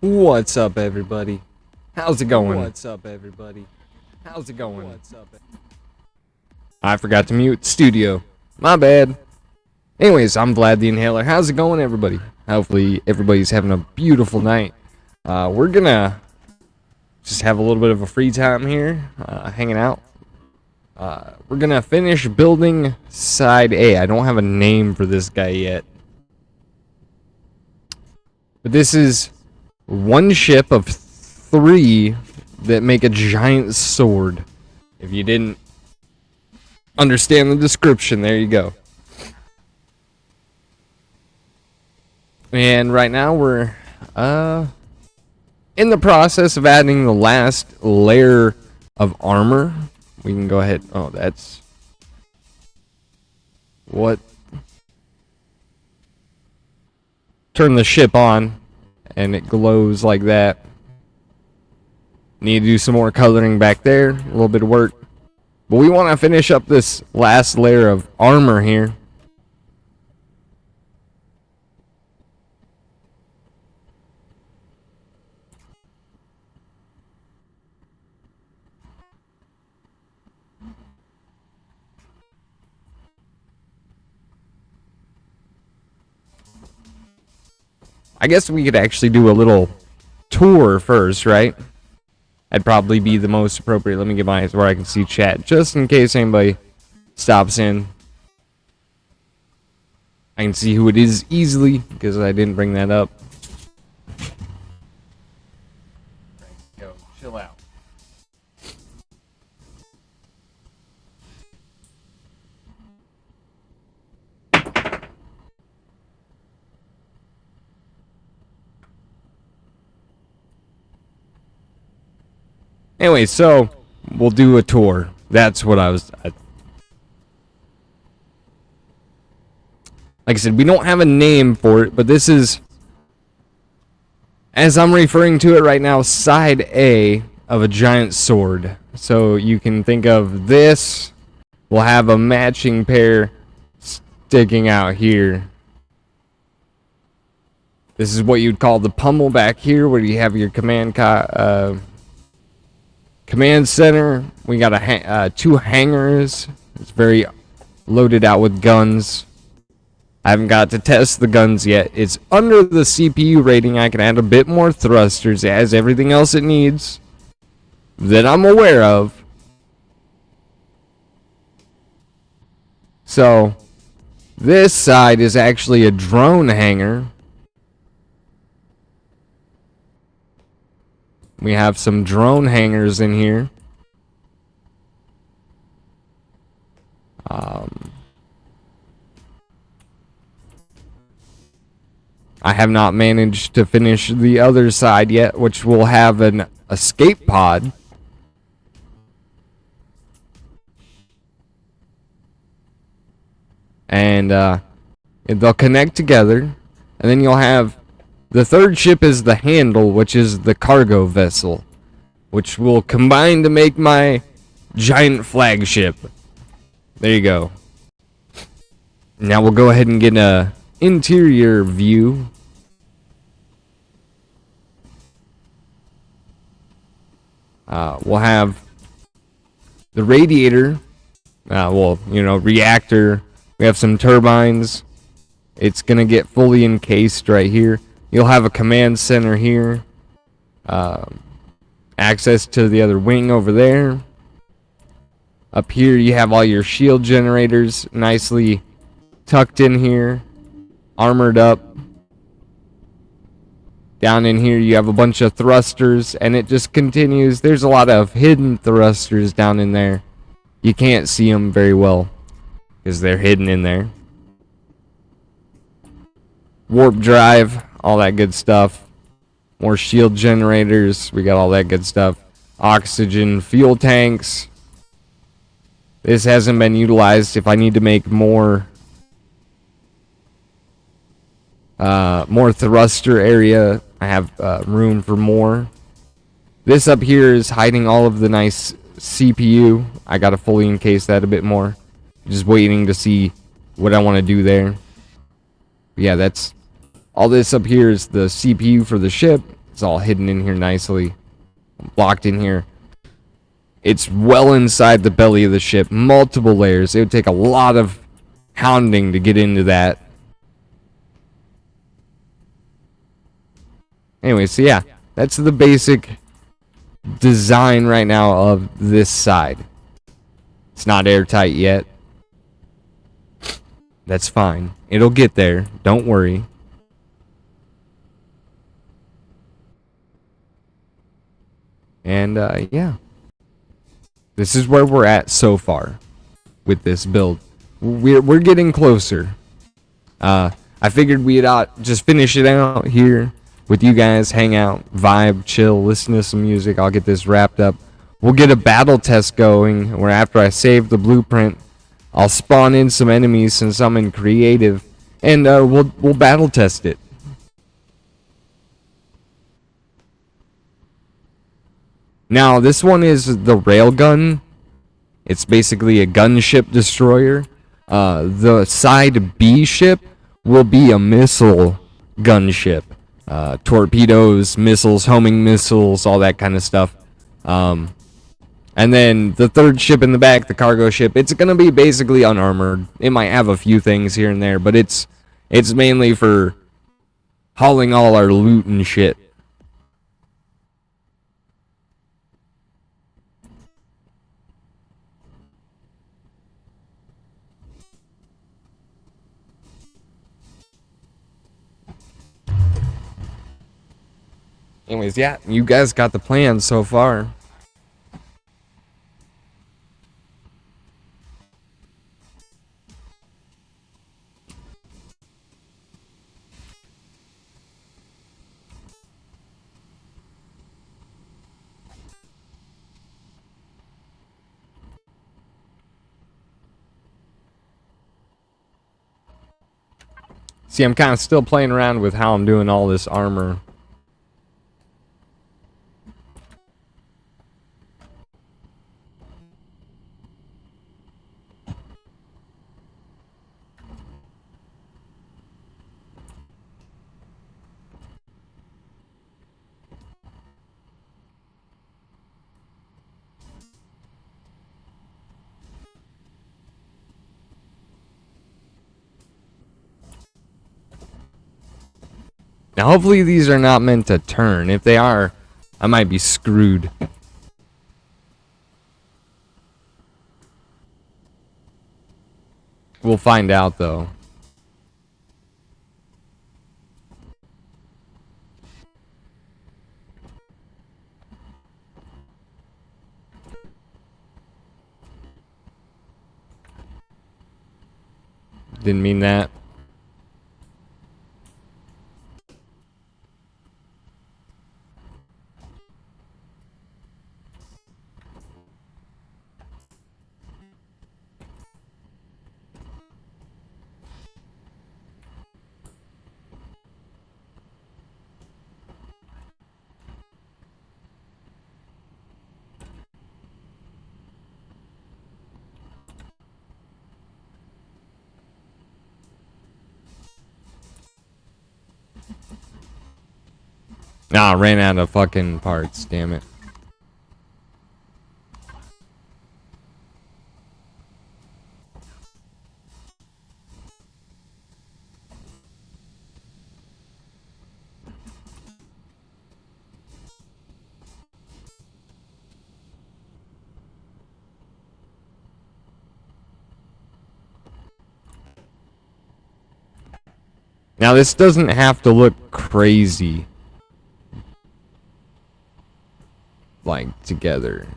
What's up, everybody? How's it going? What's up, everybody? How's it going? What's up? I forgot to mute studio. My bad. Anyways, I'm Vlad the Inhaler. How's it going, everybody? Hopefully, everybody's having a beautiful night. We're gonna just have a little bit of a free time here, hanging out. We're gonna finish building side A. I don't have a name for this guy yet. But this is one ship of 3 that make a giant sword. If you didn't understand the description, there you go. And right now we're in the process of adding the last layer of armor. We can go ahead. Oh, that's what. Turn the ship on and it glows like that. Need to do some more coloring back there, a little bit of work. But we want to finish up this last layer of armor here. I guess we could actually do a little tour first, right? That'd probably be the most appropriate. Let me get my eyes where I can see chat, just in case anybody stops in. I can see who it is easily, because I didn't bring that up. Go, chill out. Anyway, so we'll do a tour. That's what I was. Like I said, we don't have a name for it, but this is, as I'm referring to it right now, side A of a giant sword. So you can think of this. We'll have a matching pair sticking out here. This is what you'd call the pummel back here, where you have your command center. We got 2 hangars. It's very loaded out with guns. I haven't got to test the guns yet. It's under the CPU rating. I can add a bit more thrusters. It has everything else it needs that I'm aware of. So this side is actually a drone hangar. We have some drone hangars in here. I have not managed to finish the other side yet, which will have an escape pod. And they'll connect together. And then you'll have the third ship is the handle, which is the cargo vessel, which will combine to make my giant flagship. There you go. Now we'll go ahead and get an interior view. We'll have the radiator, reactor. We have some turbines. It's going to get fully encased right here. You'll have a command center here. Access to the other wing over there. Up here you have all your shield generators nicely tucked in here. Armored up. Down in here you have a bunch of thrusters, and it just continues. There's a lot of hidden thrusters down in there. You can't see them very well because they're hidden in there. Warp drive, all that good stuff. More shield generators, we got all that good stuff. Oxygen, fuel tanks. This hasn't been utilized. If I need to make more thruster area, I have room for more. This up here is hiding all of the nice CPU. I gotta fully encase that a bit more. Just waiting to see what I want to do there. Yeah, that's all this up here is the CPU for the ship. It's all hidden in here nicely. Blocked in here. It's well inside the belly of the ship. Multiple layers. It would take a lot of hounding to get into that. Anyway, so yeah. That's the basic design right now of this side. It's not airtight yet. That's fine. It'll get there. Don't worry. And yeah. This is where we're at so far with this build. We're getting closer. I figured we'd just finish it out here with you guys, hang out, vibe, chill, listen to some music. I'll get this wrapped up. We'll get a battle test going where after I save the blueprint, I'll spawn in some enemies since I'm in creative, and we'll battle test it. Now, this one is the railgun. It's basically a gunship destroyer. The side B ship will be a missile gunship. Torpedoes, missiles, homing missiles, all that kind of stuff. And then the third ship in the back, the cargo ship, it's going to be basically unarmored. It might have a few things here and there, but it's mainly for hauling all our loot and shit. Anyways, yeah, you guys got the plan so far. See, I'm kind of still playing around with how I'm doing all this armor. Now, hopefully these are not meant to turn. If they are, I might be screwed. We'll find out, though. Didn't mean that. Nah, I ran out of fucking parts, damn it. Now, this doesn't have to look crazy. Like, together.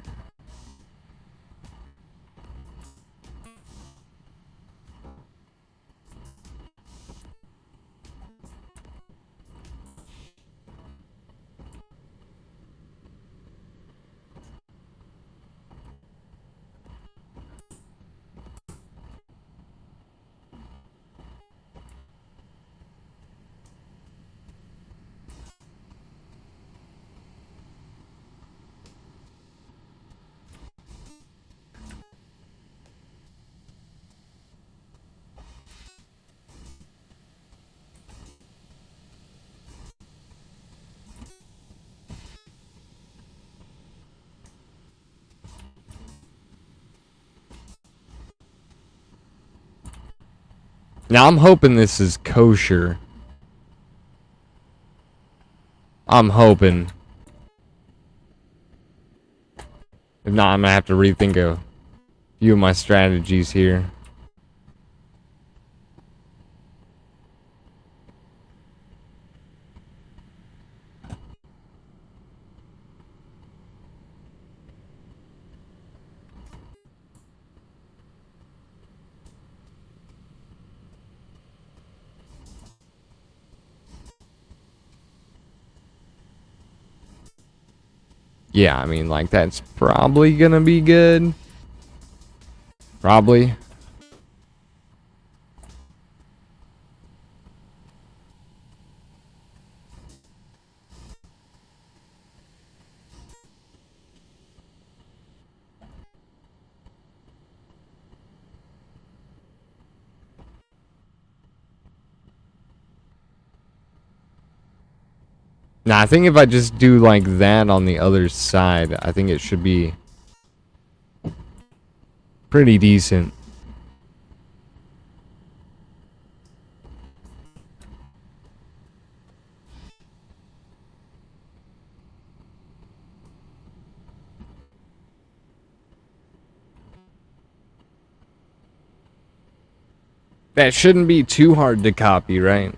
Now I'm hoping this is kosher. I'm hoping. If not, I'm gonna have to rethink a few of my strategies here. Yeah, I mean, like, that's probably gonna be good. Probably. Now, I think if I just do like that on the other side, I think it should be pretty decent. That shouldn't be too hard to copy, right?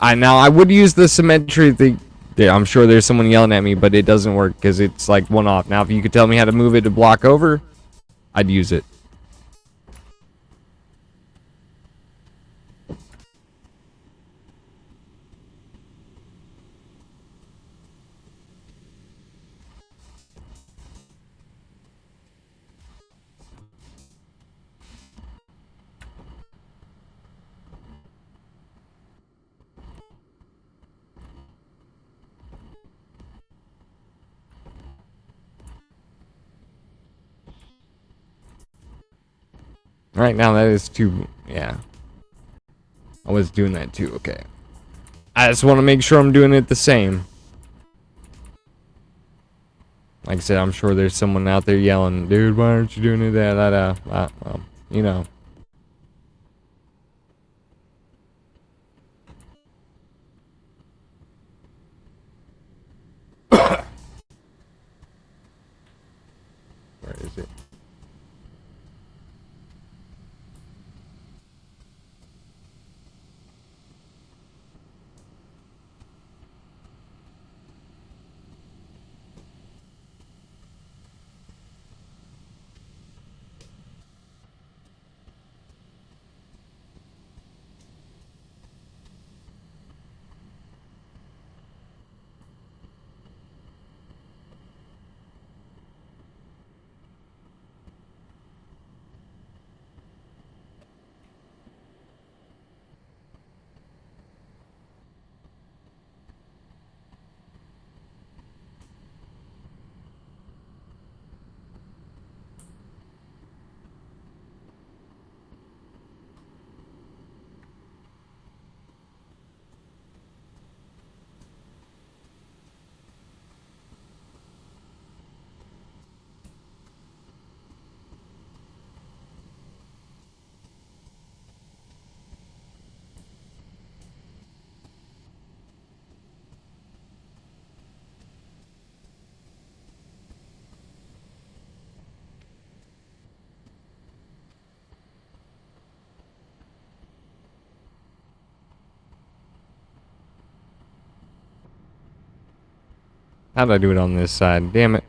I would use the symmetry thing. Yeah, I'm sure there's someone yelling at me, but it doesn't work because it's like one off. Now, if you could tell me how to move it to block over, I'd use it. Right now, that is too. Yeah. I was doing that too. Okay. I just want to make sure I'm doing it the same. Like I said, I'm sure there's someone out there yelling, dude, why aren't you doing it that? Well, you know. Where is it? How did I do it on this side? Damn it.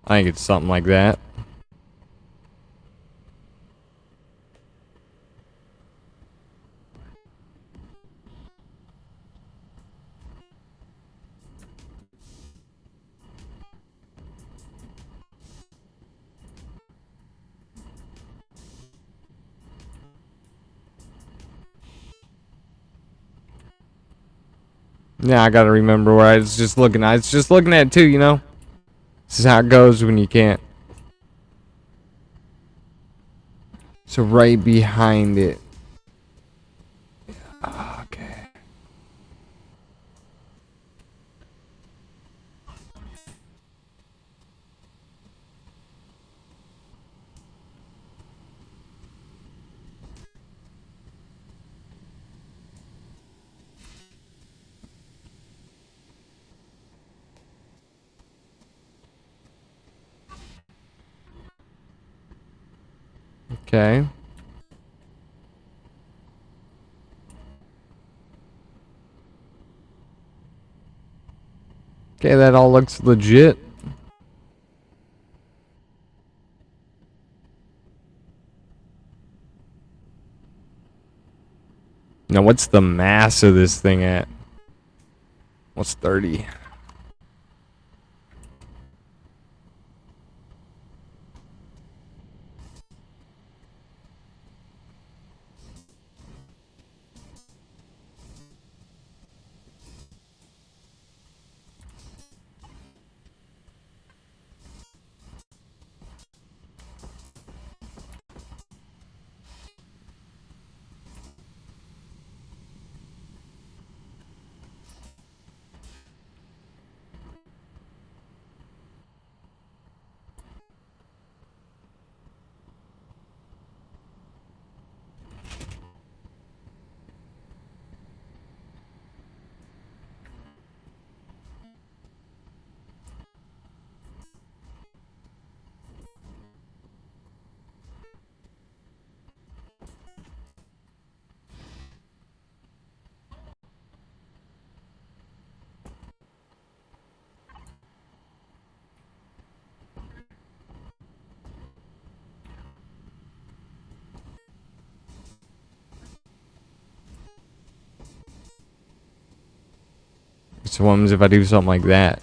I think it's something like that. Yeah, I gotta remember where I was just looking. I was just looking at it too, you know? This is how it goes when you can't. So right behind it. Okay. Okay. Okay, that all looks legit. Now, what's the mass of this thing at? What's 30? So what happens if I do something like that?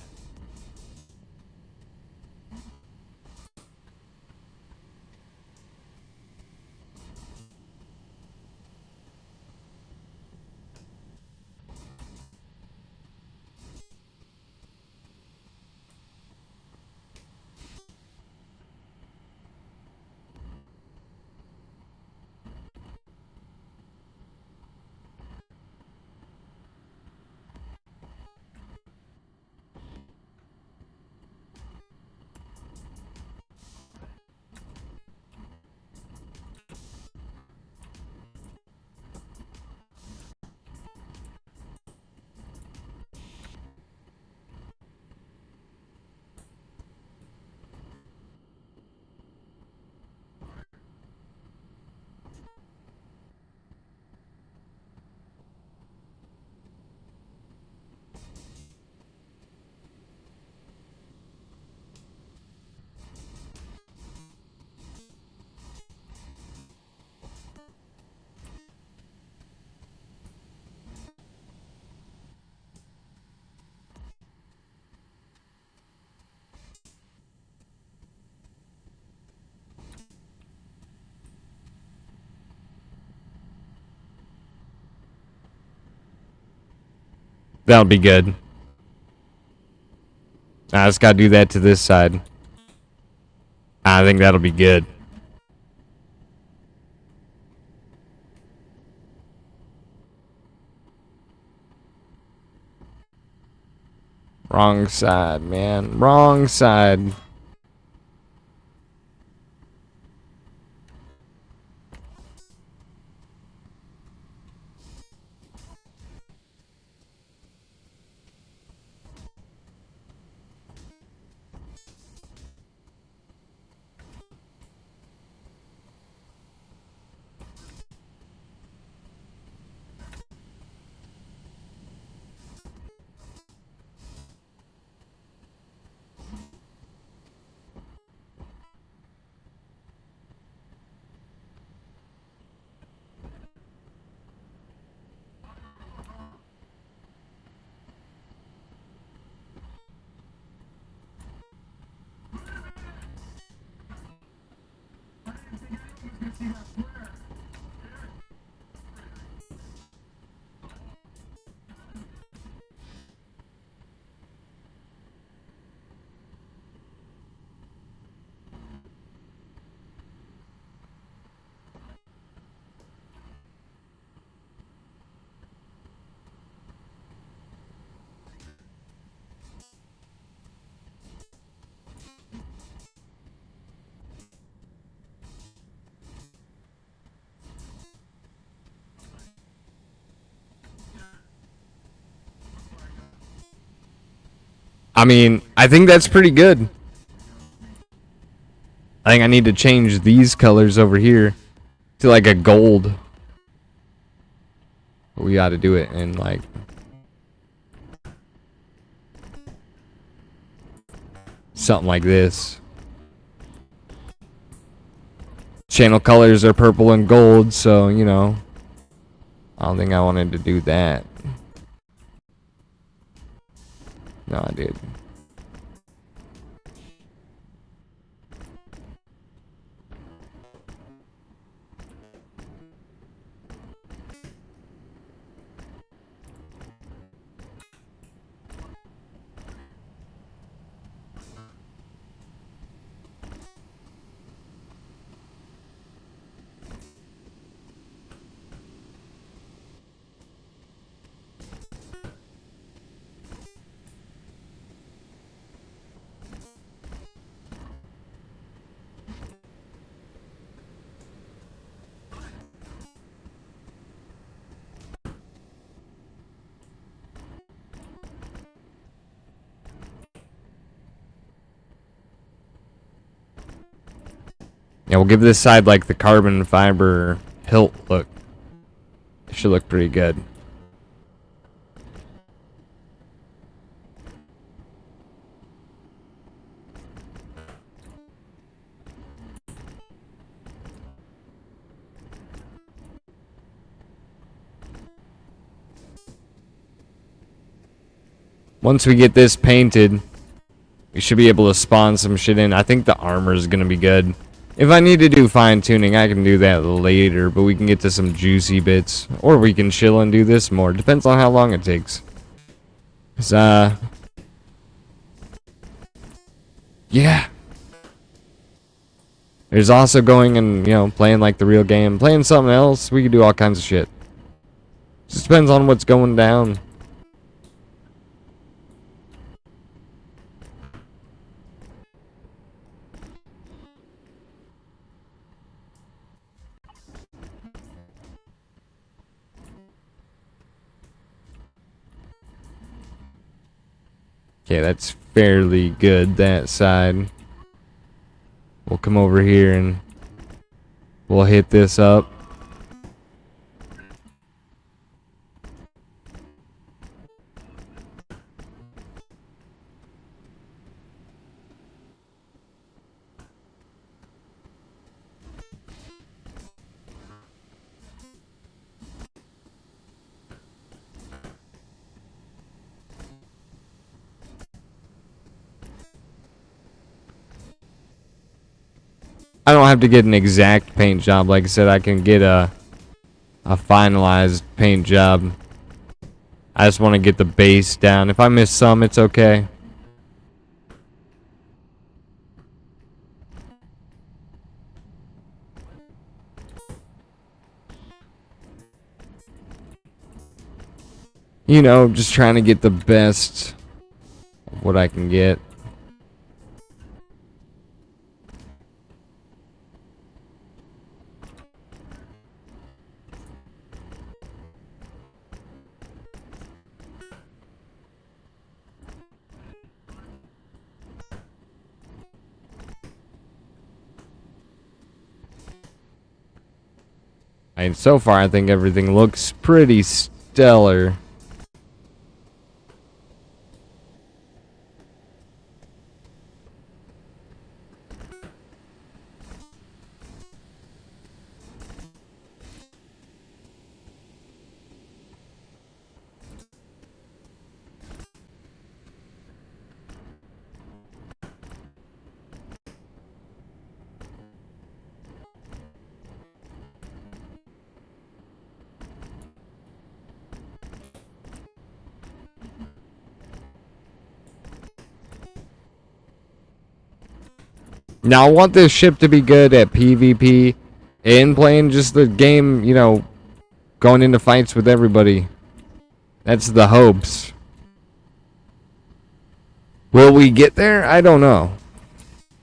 That'll be good. I just gotta do that to this side. I think that'll be good. Wrong side, man. Wrong side. I mean, I think that's pretty good. I think I need to change these colors over here to like a gold. We got to do it in like something like this. Channel colors are purple and gold, so you know, I don't think I wanted to do that. No, I did. Yeah, we'll give this side like the carbon fiber hilt look. It should look pretty good. Once we get this painted, we should be able to spawn some shit in. I think the armor is going to be good. If I need to do fine tuning, I can do that later, but we can get to some juicy bits. Or we can chill and do this more. Depends on how long it takes. 'Cause, yeah. There's also going and, you know, playing like the real game. Playing something else, we can do all kinds of shit. Just depends on what's going down. Okay, that's fairly good, that side. We'll come over here and we'll hit this up. I don't have to get an exact paint job. Like I said, I can get a finalized paint job. I just want to get the base down. If I miss some, it's okay. You know, just trying to get the best of what I can get. And so far, I think everything looks pretty stellar. Now, I want this ship to be good at PvP and playing just the game, you know, going into fights with everybody. That's the hopes. Will we get there? I don't know.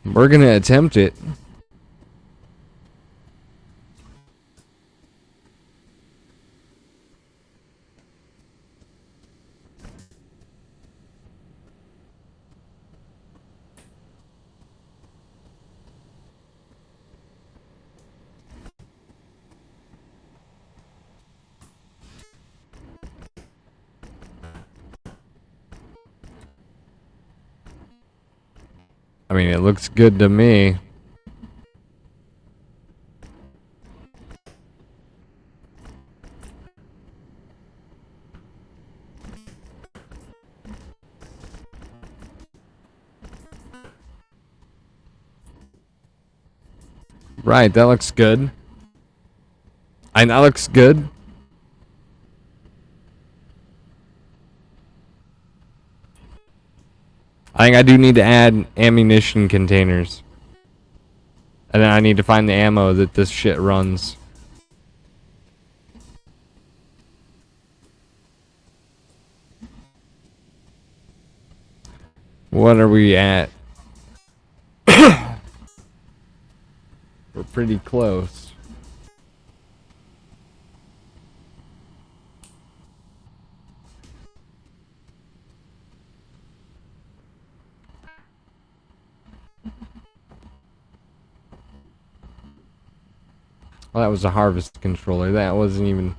We're going to attempt it. I mean, it looks good to me. Right, that looks good. And that looks good. I think I do need to add ammunition containers. And then I need to find the ammo that this shit runs. What are we at? We're pretty close. Well, that was a harvest controller. That wasn't even...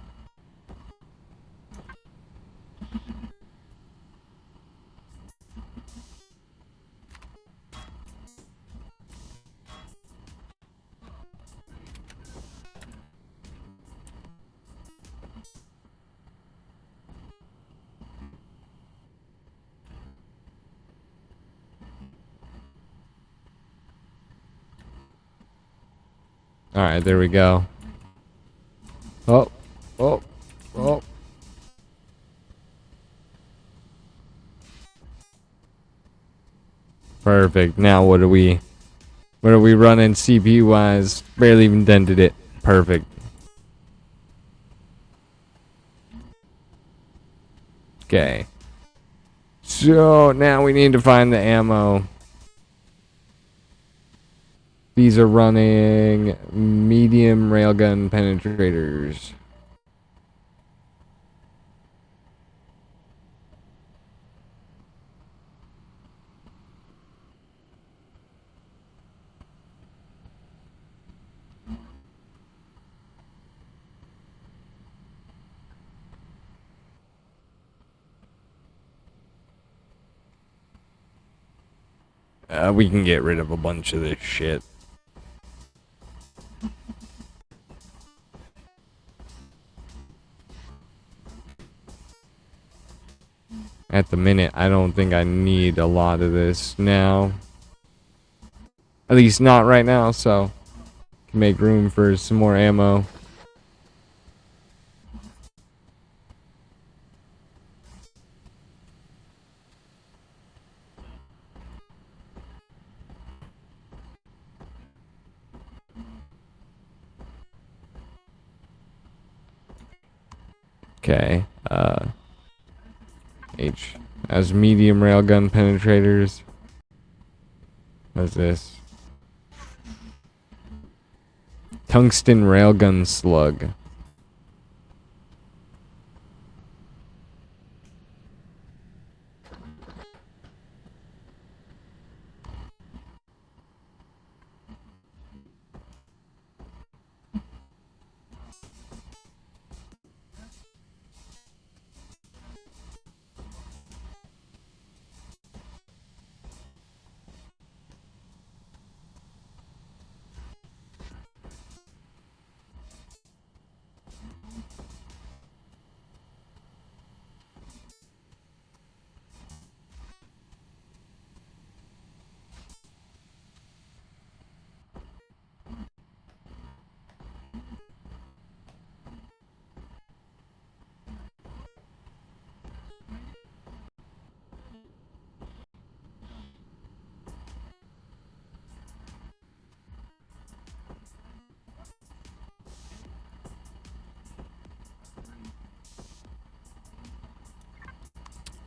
Alright, there we go. Oh, oh, oh. Perfect. Now what are we running CPU wise? Barely even dented it. Perfect. Okay. So now we need to find the ammo. These are running medium railgun penetrators. We can get rid of a bunch of this shit. At the minute, I don't think I need a lot of this now. At least not right now, so can make room for some more ammo. Okay, H as medium railgun penetrators. What's this? Tungsten railgun slug.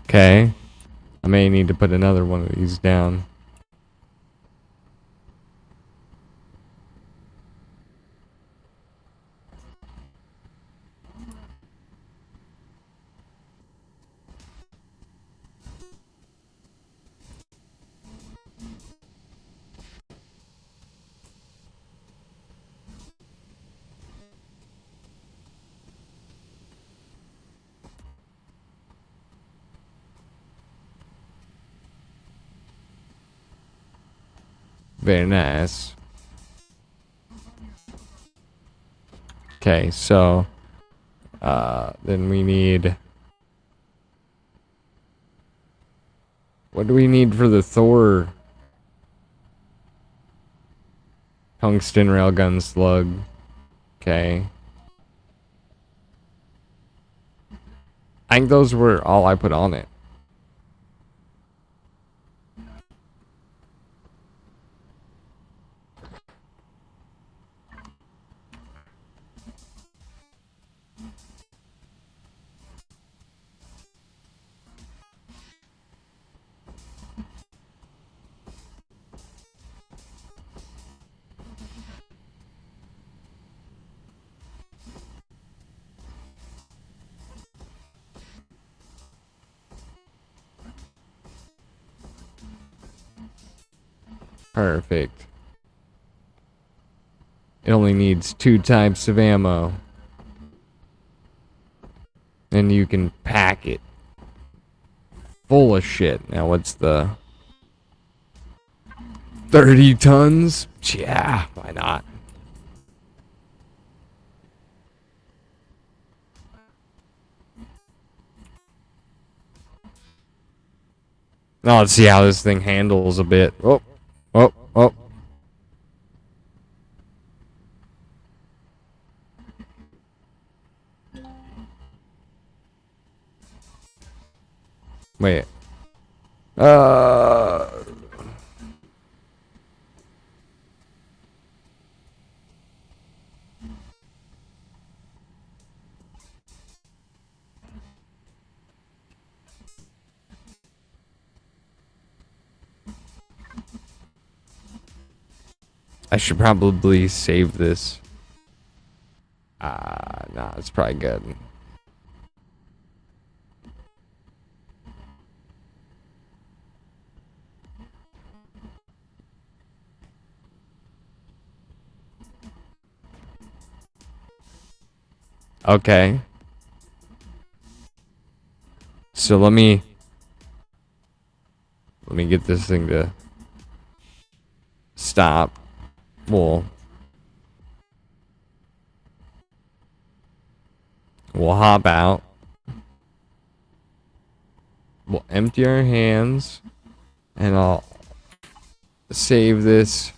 Okay. I may need to put another one of these down. Very nice. Okay, so then we need, what do we need for the Thor? Tungsten railgun slug. Okay. I think those were all I put on it. Perfect. It only needs 2 types of ammo. And you can pack it full of shit. Now what's the 30 tons? Yeah, why not? Now let's see how this thing handles a bit. Oh, oh, oh. Wait. I should probably save this. Nah, it's probably good. Okay. So let me get this thing to stop. We'll hop out. We'll empty our hands, and I'll save this.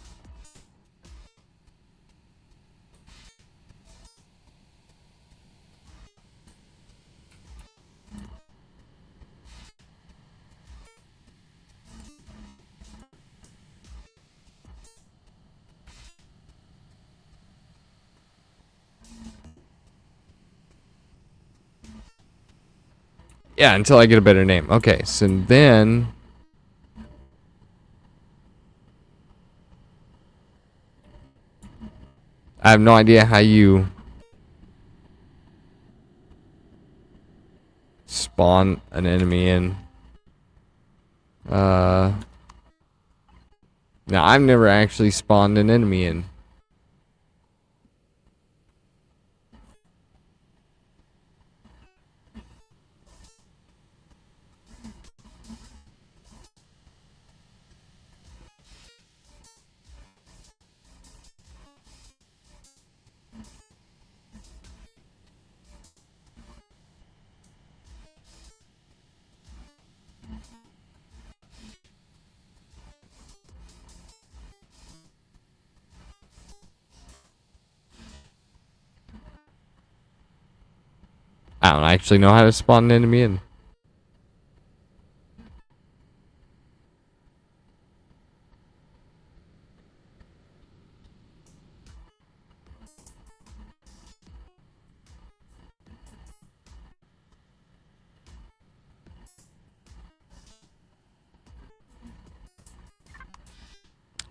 Yeah, until I get a better name. Okay, so then I have no idea how you spawn an enemy in. Now I've never actually spawned an enemy in. I don't actually know how to spawn an enemy in.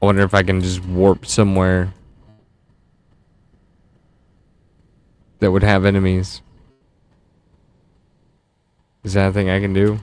I wonder if I can just warp somewhere that would have enemies. Is that a thing I can do?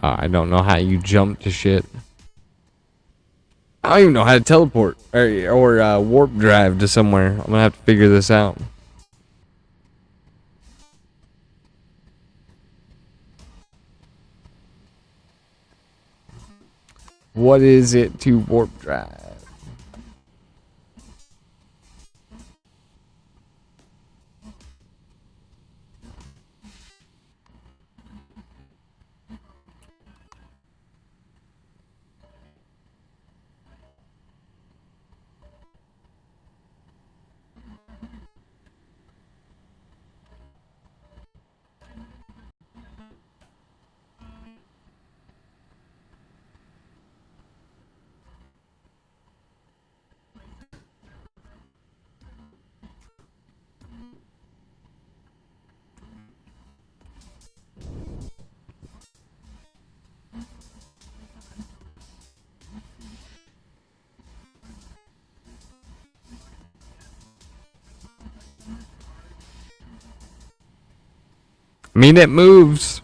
I don't know how you jump to shit. I don't even know how to teleport or warp drive to somewhere. I'm gonna have to figure this out. What is it to warp drive? I mean, it moves.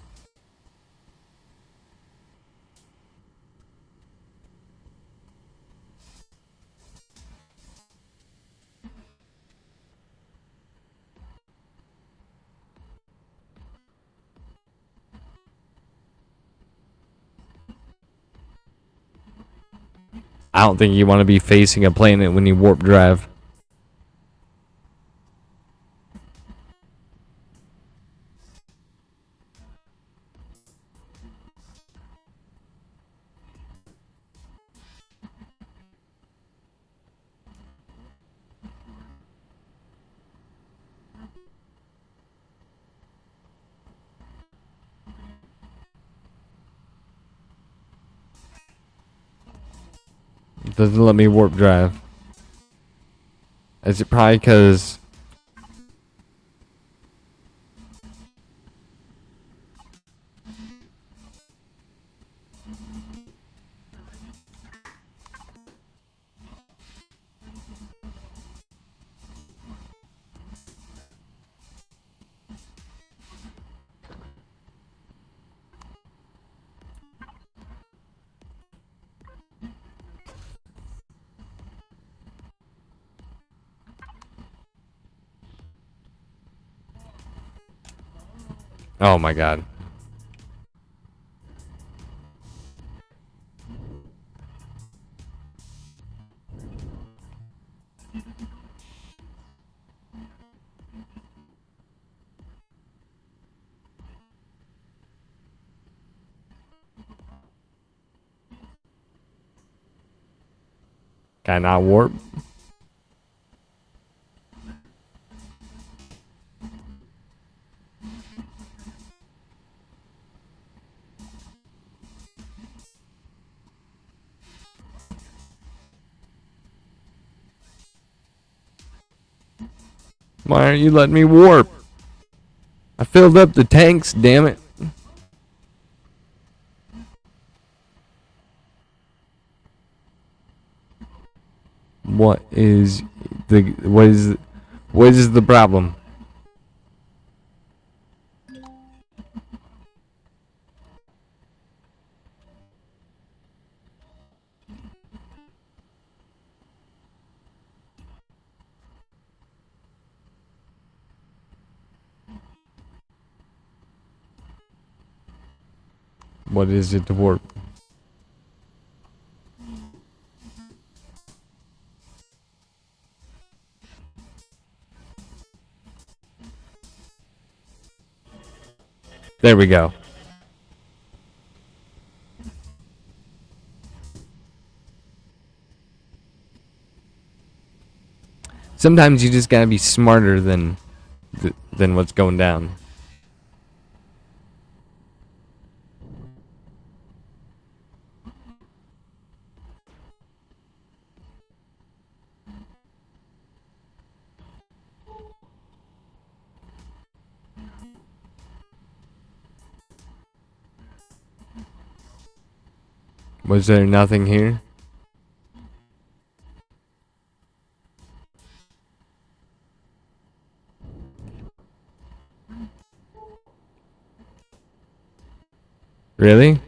I don't think you want to be facing a planet when you warp drive. It doesn't let me warp drive. Is it probably because... Oh my god. Can I not warp? Why aren't you letting me warp? I filled up the tanks, damn it. What is the problem? What is it to warp? There we go. Sometimes you just gotta be smarter than what's going down. Was there nothing here? Really?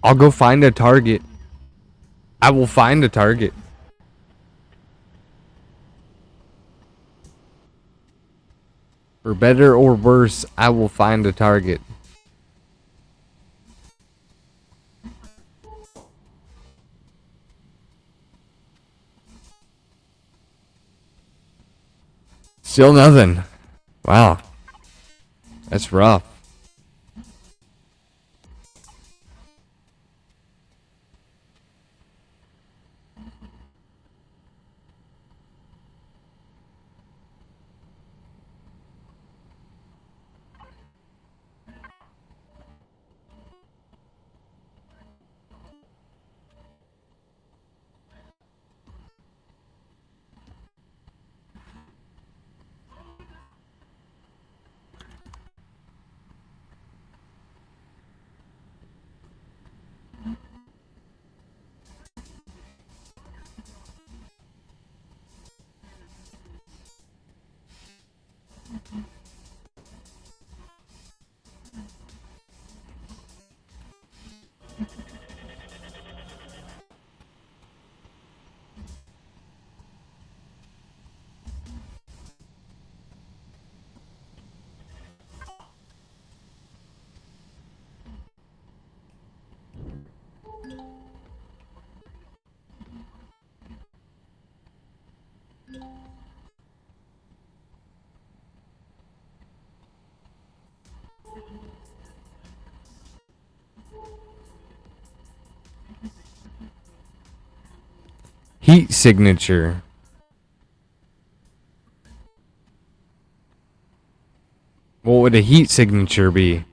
I'll go find a target. I will find a target. For better or worse, I will find a target. Still nothing. Wow. That's rough. Heat signature. What would a heat signature be?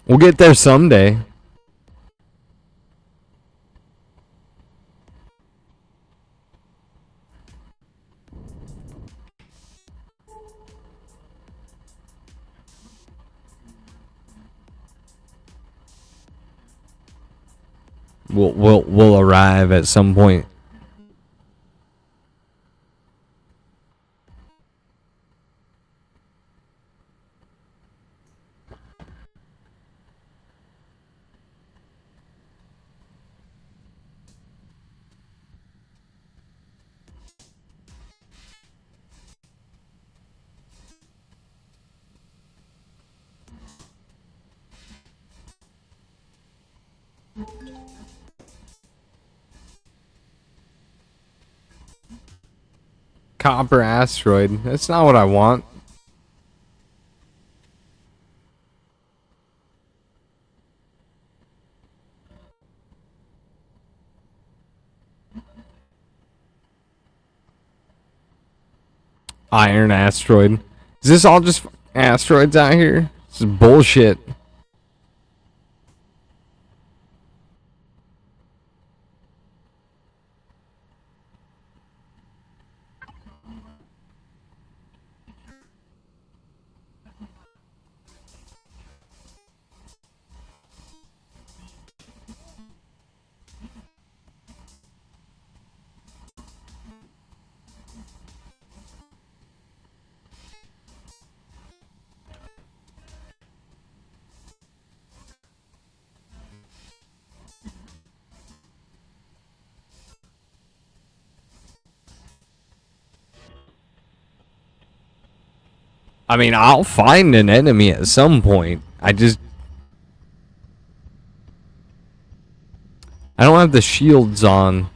We'll get there someday. We'll arrive at some point. Copper asteroid. That's not what I want. Iron asteroid. Is this all just asteroids out here? This is bullshit. I mean, I'll find an enemy at some point. I don't have the shields on.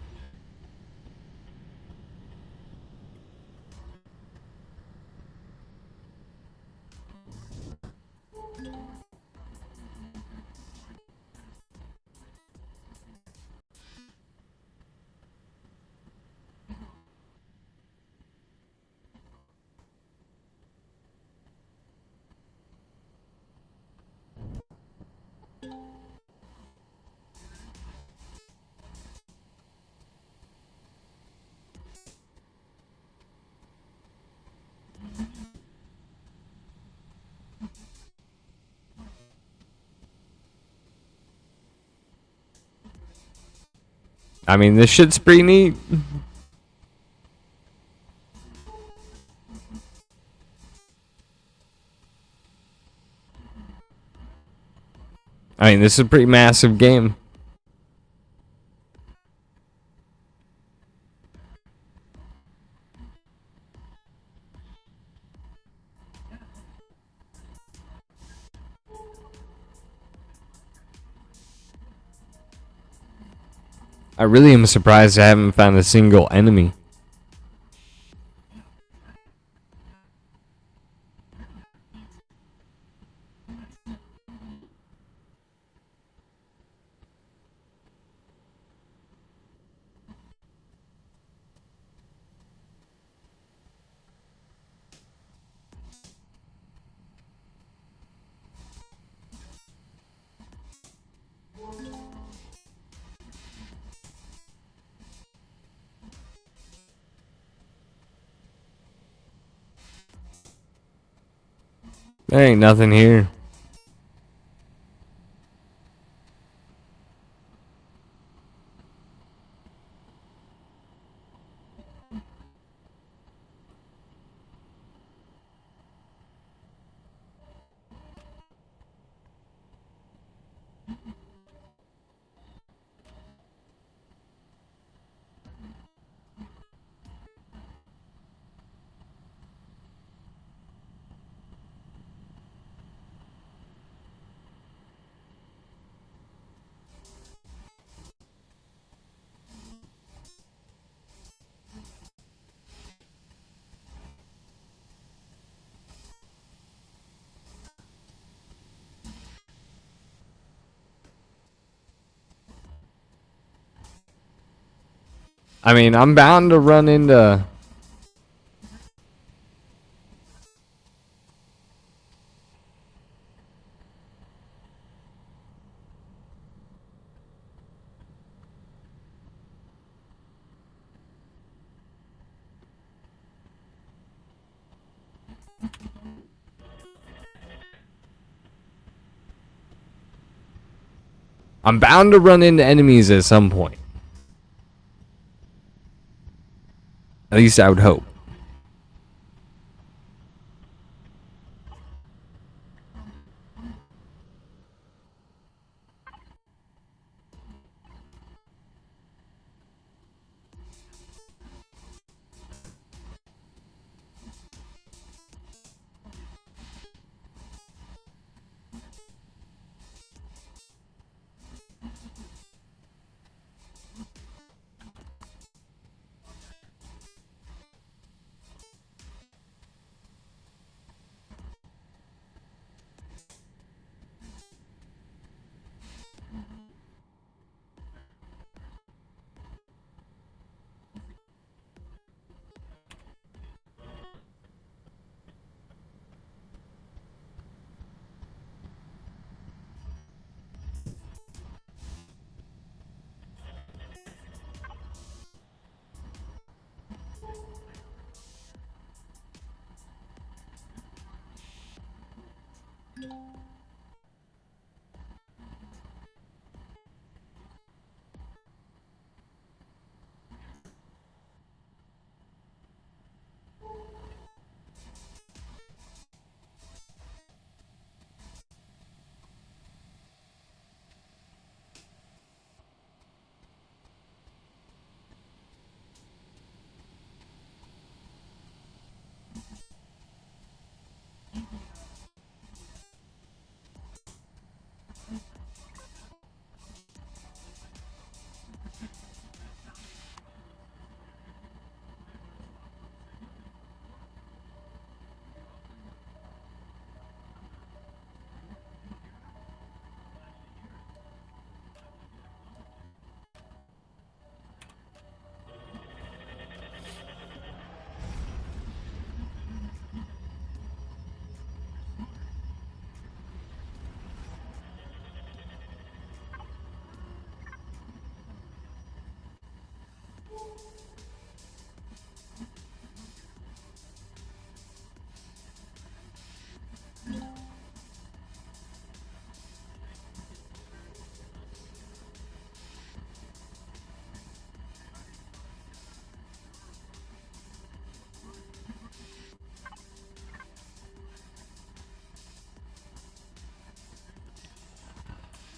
I mean, this shit's pretty neat. I mean, this is a pretty massive game. I really am surprised I haven't found a single enemy. There ain't nothing here. I mean, I'm bound to run into... I'm bound to run into enemies at some point. At least I would hope.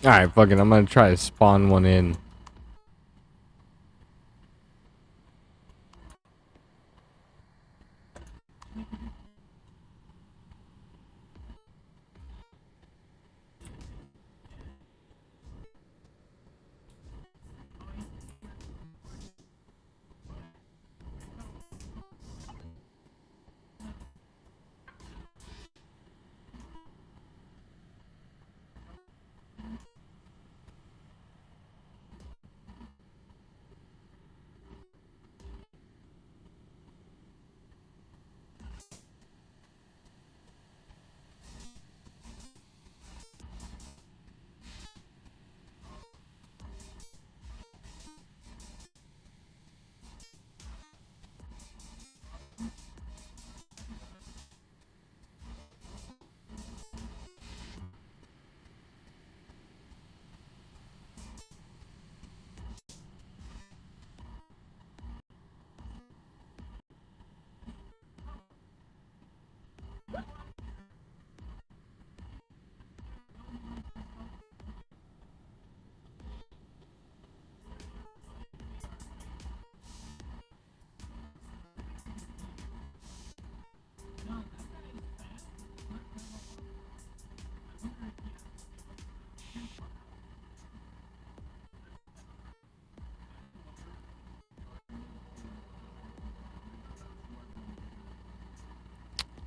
Alright, fuck it. I'm gonna try to spawn one in.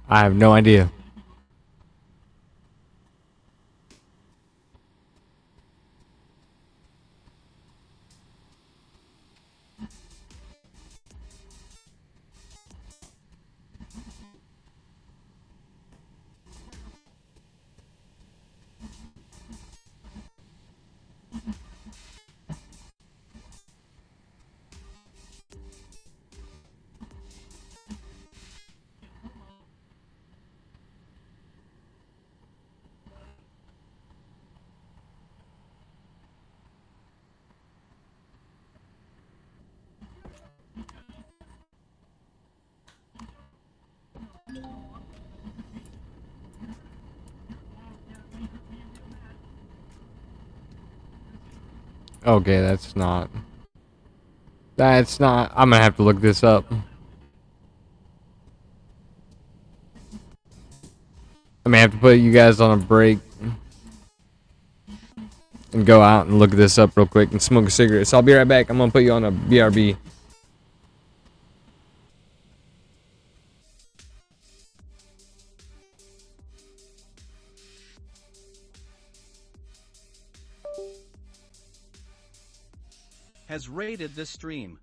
I have no idea. Okay, that's not. That's not. I'm gonna have to look this up. I may have to put you guys on a break and go out and look this up real quick and smoke a cigarette. So I'll be right back. I'm gonna put you on a BRB. Has rated this stream.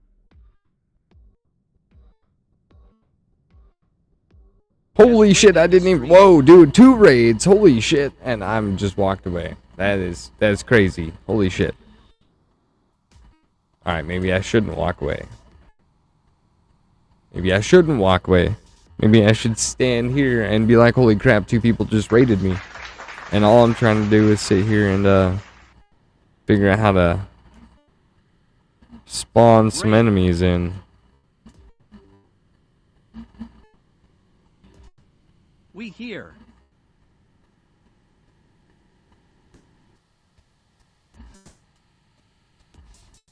Holy shit, I didn't even. Whoa, dude, 2 raids. Holy shit. And I'm just walked away. That's crazy. Holy shit. Alright, maybe I shouldn't walk away. Maybe I shouldn't walk away. Maybe I should stand here and be like, holy crap, 2 people just raided me. And all I'm trying to do is sit here and figure out how to spawn some enemies in. We hear.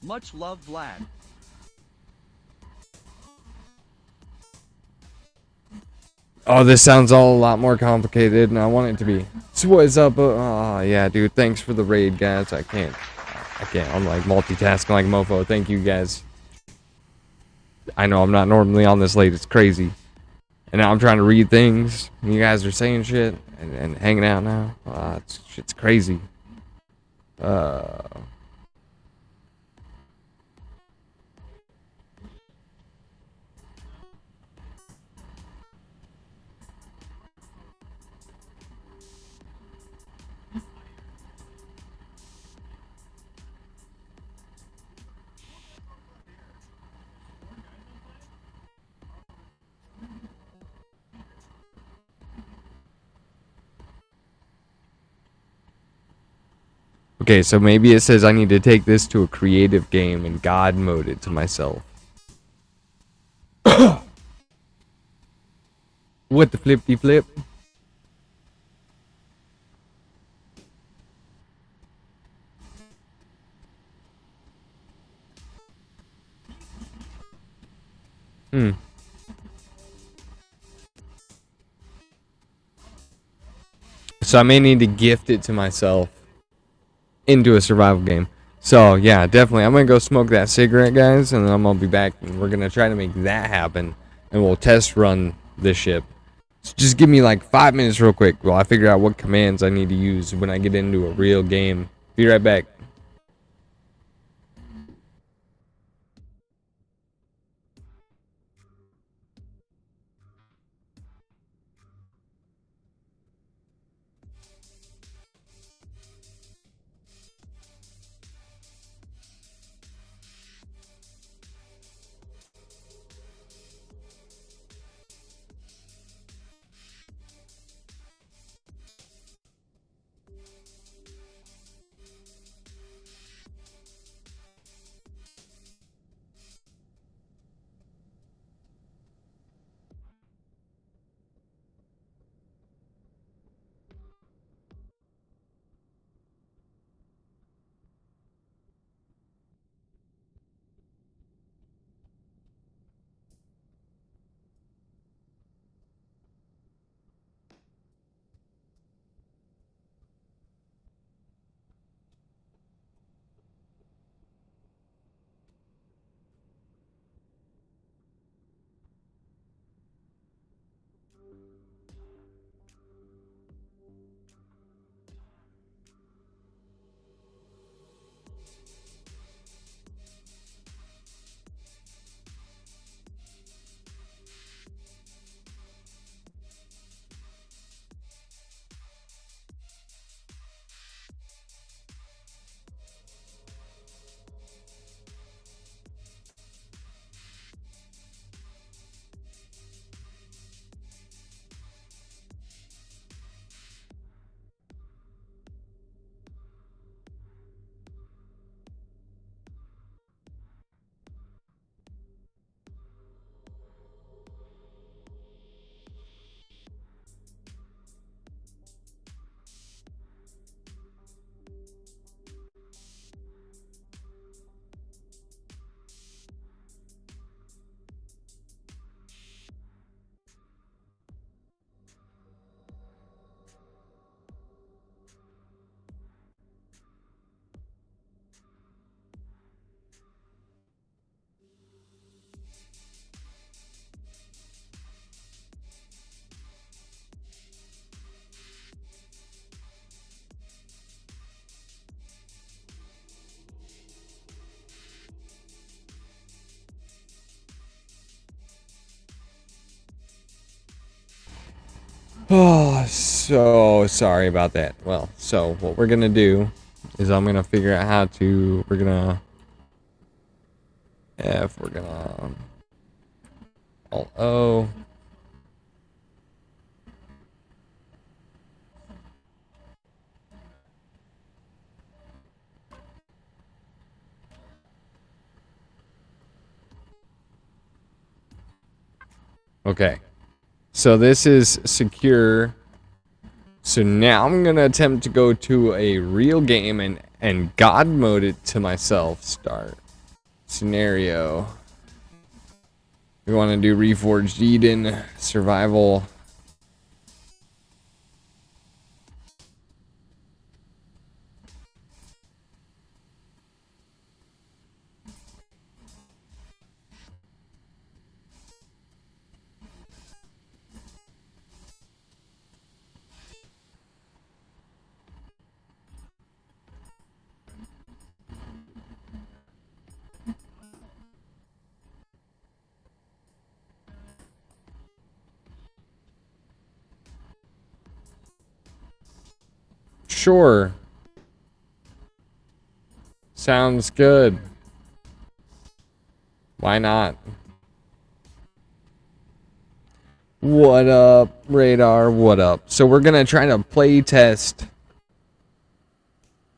Much love, Vlad. Oh, this sounds all a lot more complicated than I want it to be. So what is up? Oh, yeah, dude. Thanks for the raid, guys. I can't. I'm like multitasking like a mofo. Thank you, guys. I know I'm not normally on this late. It's crazy. And now I'm trying to read things. And you guys are saying shit and hanging out now. Shit's crazy. Okay, so maybe it says I need to take this to a creative game and God mode it to myself. What the flippy flip? So I may need to gift it to myself into a survival game. So yeah, definitely. I'm gonna go smoke that cigarette, guys, and then I'm gonna be back and we're gonna try to make that happen, and we'll test run this ship. So just give me like 5 minutes real quick while I figure out what commands I need to use when I get into a real game. Be right back. Oh, so sorry about that. Well, so what we're gonna do is I'm gonna figure out how to. We're gonna Alt O. Okay. So this is secure. So now I'm gonna attempt to go to a real game and God mode it to myself. Start scenario. We want to do Reforged Eden survival. Sure. Sounds good. Why not? What up, Radar? What up? So we're gonna try to play test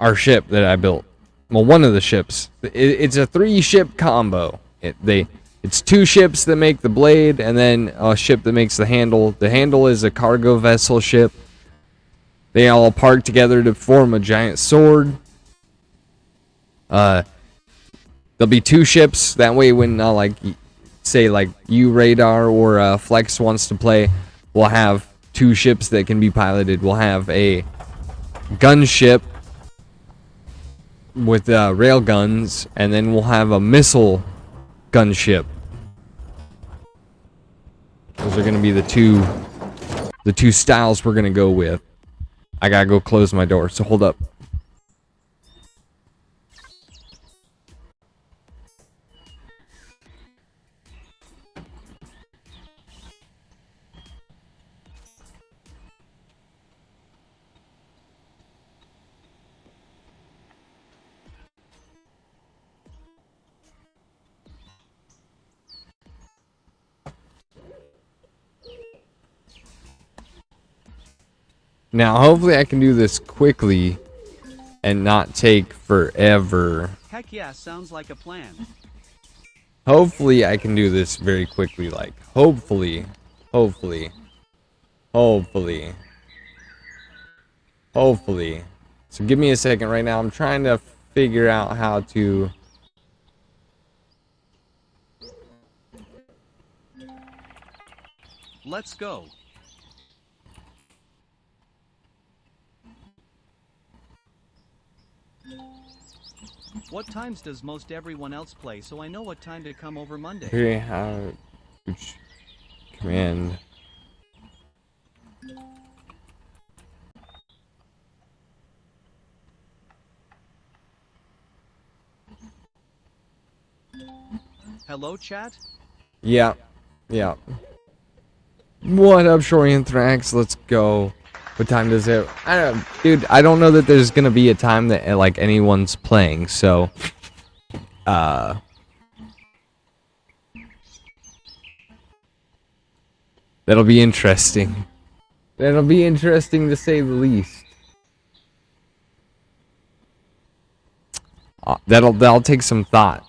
our ship that I built. Well, one of the ships. It's a 3-ship combo. It's 2 ships that make the blade, and then a ship that makes the handle. The handle is a cargo vessel ship. They all park together to form a giant sword. There'll be 2 ships. That way, when say like you radar or Flex wants to play, we'll have 2 ships that can be piloted. We'll have a gunship with rail guns, and then we'll have a missile gunship. Those are gonna be the two styles we're gonna go with. I gotta go close my door, so hold up. Now, hopefully I can do this quickly and not take forever. Heck yeah, sounds like a plan. Hopefully I can do this very quickly, like, hopefully. So give me a second right now. I'm trying to figure out how to... Let's go. What times does most everyone else play so I know what time to come over Monday? Okay, how... Command... Hello, chat? Yeah. What up, Shorian Thrax? Let's go. What time does it... Dude, I don't know that there's gonna be a time that, like, anyone's playing, so... That'll be interesting. That'll be interesting to say the least. That'll take some thought.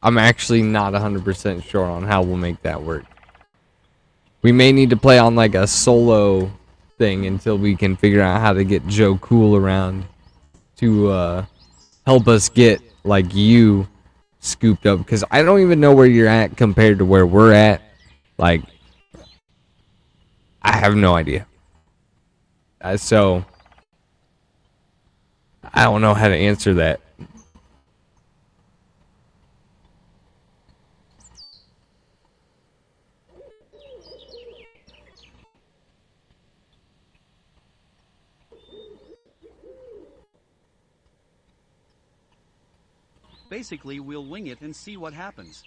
I'm actually not 100% sure on how we'll make that work. We may need to play on like a solo thing until we can figure out how to get Joe Cool around to help us get like you scooped up, because I don't even know where you're at compared to where we're at. Like, I have no idea. So I don't know how to answer that. Basically, we'll wing it and see what happens.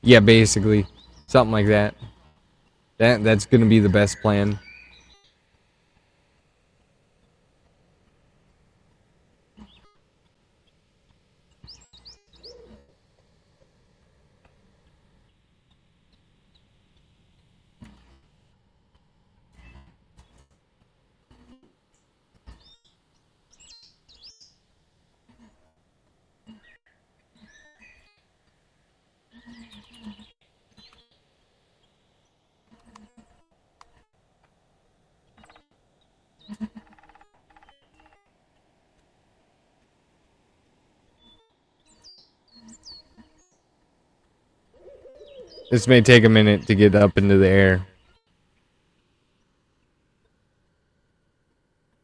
Yeah, basically. Something like that. That's gonna be the best plan. This may take a minute to get up into the air.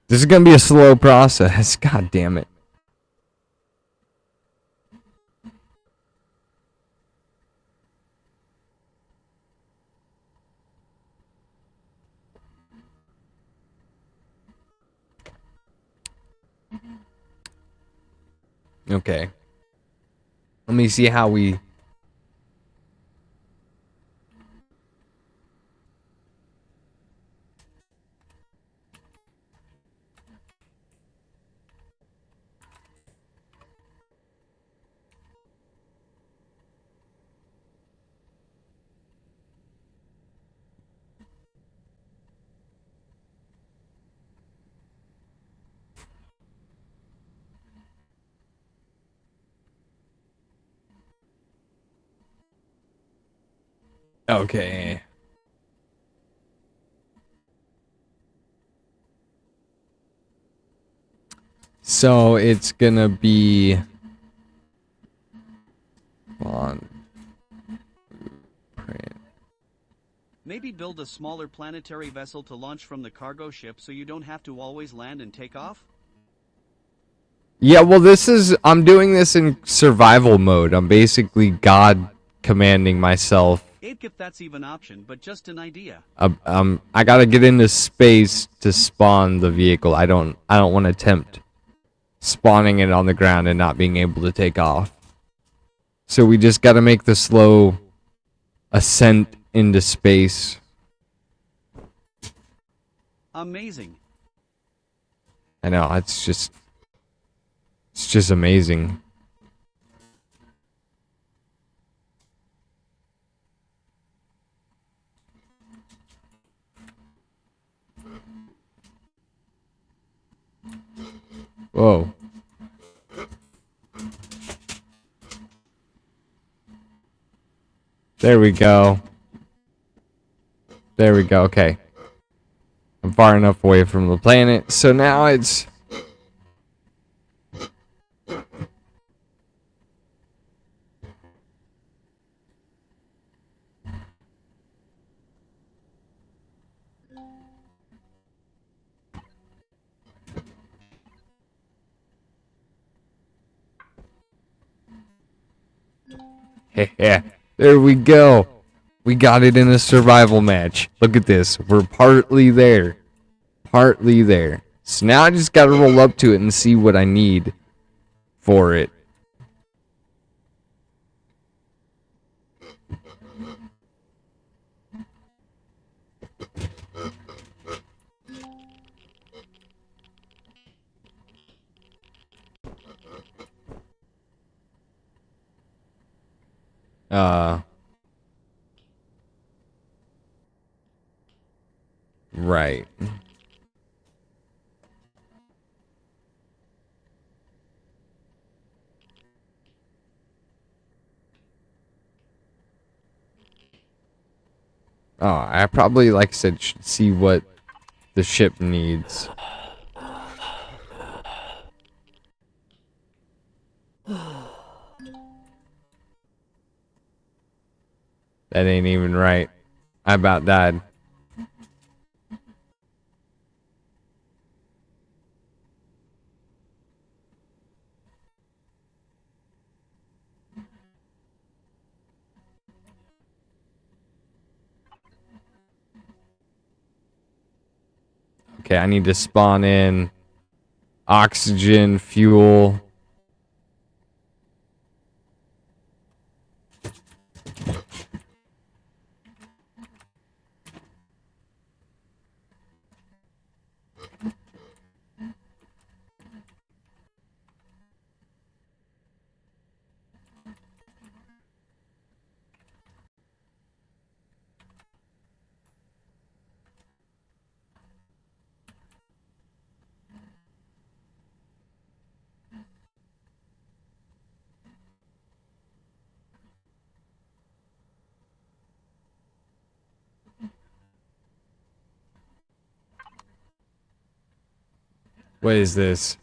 This is gonna be a slow process. God damn it. Okay. Let me see how we... Okay. So it's gonna be Spawn. Print. Maybe build a smaller planetary vessel to launch from the cargo ship so you don't have to always land and take off? Yeah, well, I'm doing this in survival mode. I'm basically God commanding myself. If that's even an option, but just an idea. I gotta get into space to spawn the vehicle. I don't want to attempt spawning it on the ground and not being able to take off. So we just gotta make the slow ascent into space. Amazing. I know, it's just amazing. Whoa. There we go. There we go, okay. I'm far enough away from the planet, so now it's... Yeah, there we go. We got it in a survival match. Look at this. We're partly there. Partly there. So now I just gotta roll up to it and see what I need for it. Right. Oh, I probably, like I said, should see what the ship needs. That ain't even right. I about died. Okay, I need to spawn in oxygen, fuel. What is this?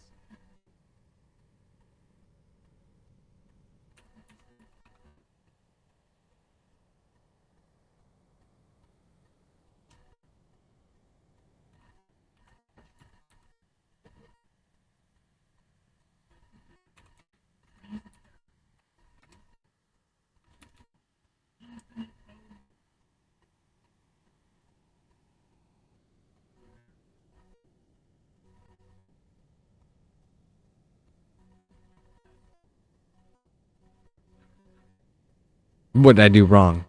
What did I do wrong?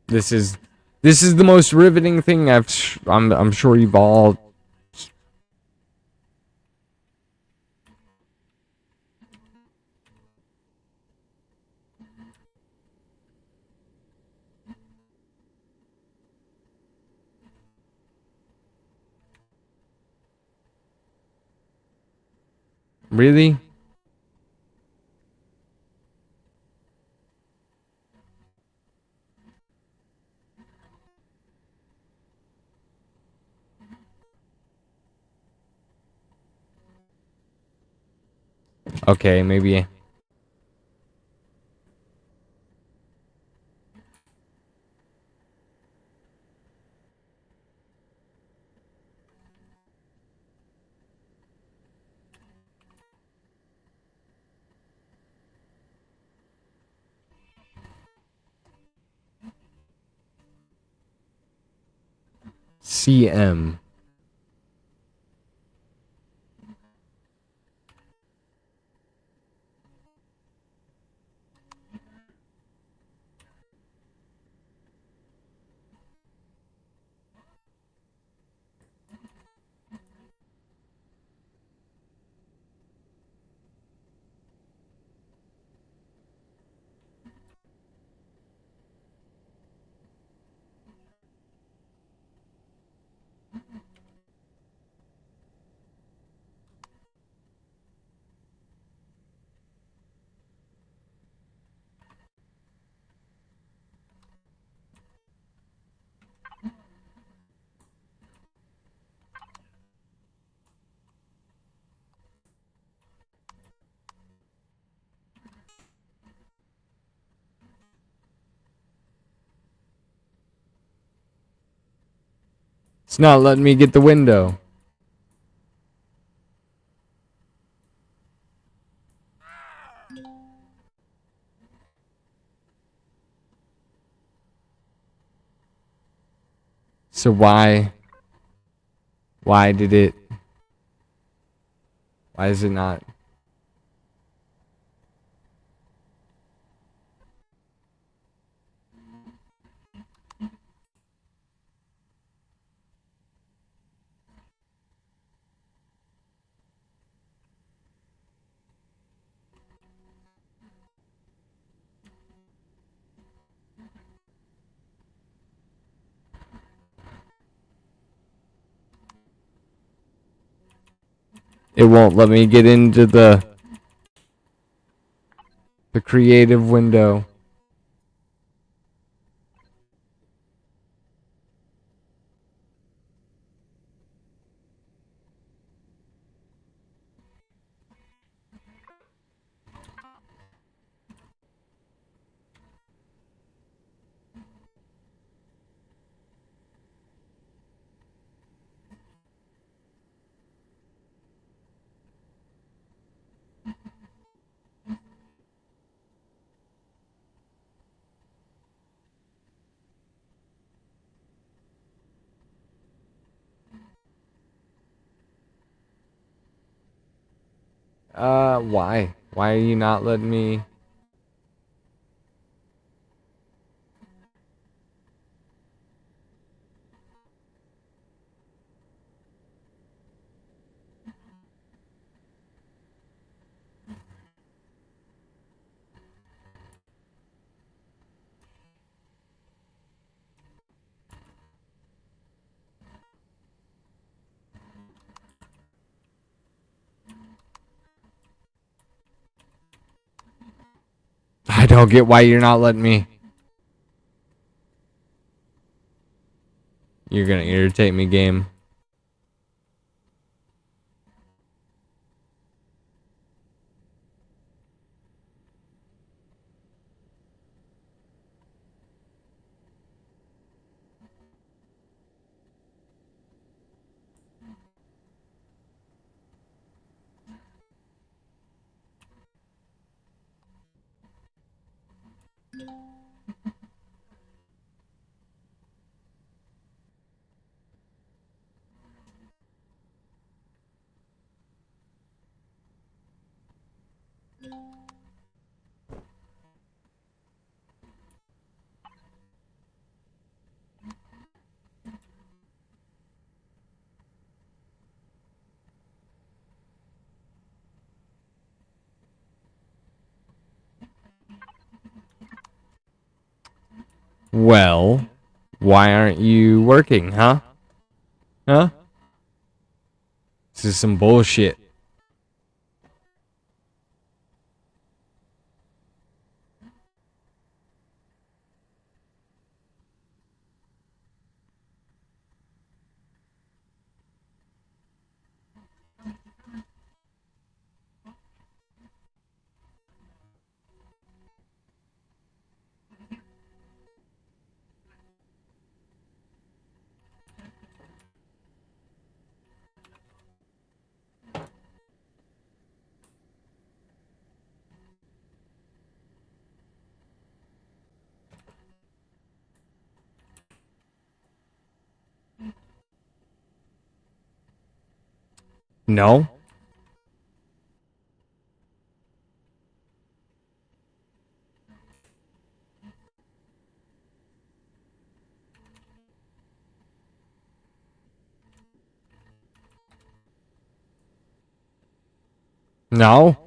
This is the most riveting thing I'm sure you've all. Really? Okay, maybe. CM. It's not letting me get the window. So why did it, why is it not? It won't let me get into the creative window. Why? Why are you not letting me? I don't get why you're not letting me. You're gonna irritate me, game. Well, why aren't you working, huh? Huh? This is some bullshit. No. No.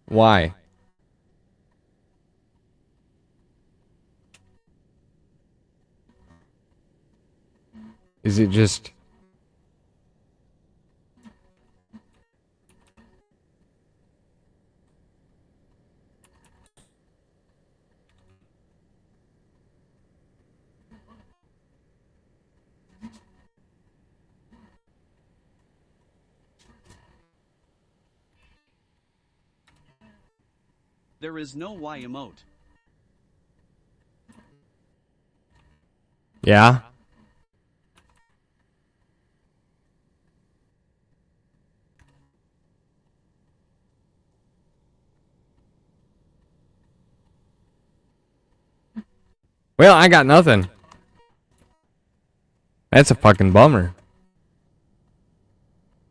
Why? Is it just... There is no Y emote. Yeah? Well, I got nothing. That's a fucking bummer.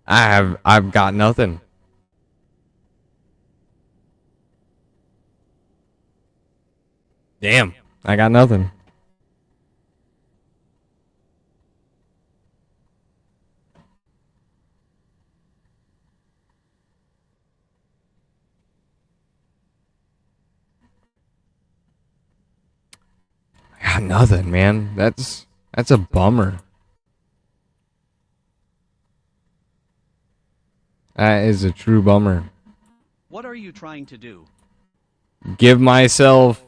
I've got nothing. Damn, I got nothing. I got nothing, man. That's a bummer. That is a true bummer. What are you trying to do? Give myself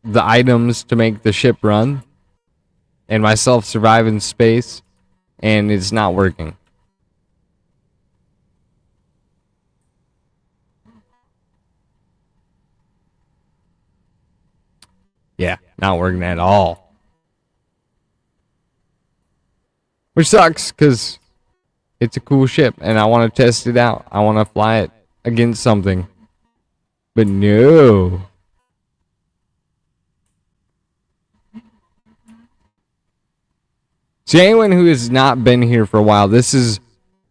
the items to make the ship run, and myself survive in space, and it's not working. Yeah, not working at all. Which sucks, because it's a cool ship, and I want to test it out. I want to fly it against something. But no. See, anyone who has not been here for a while, this is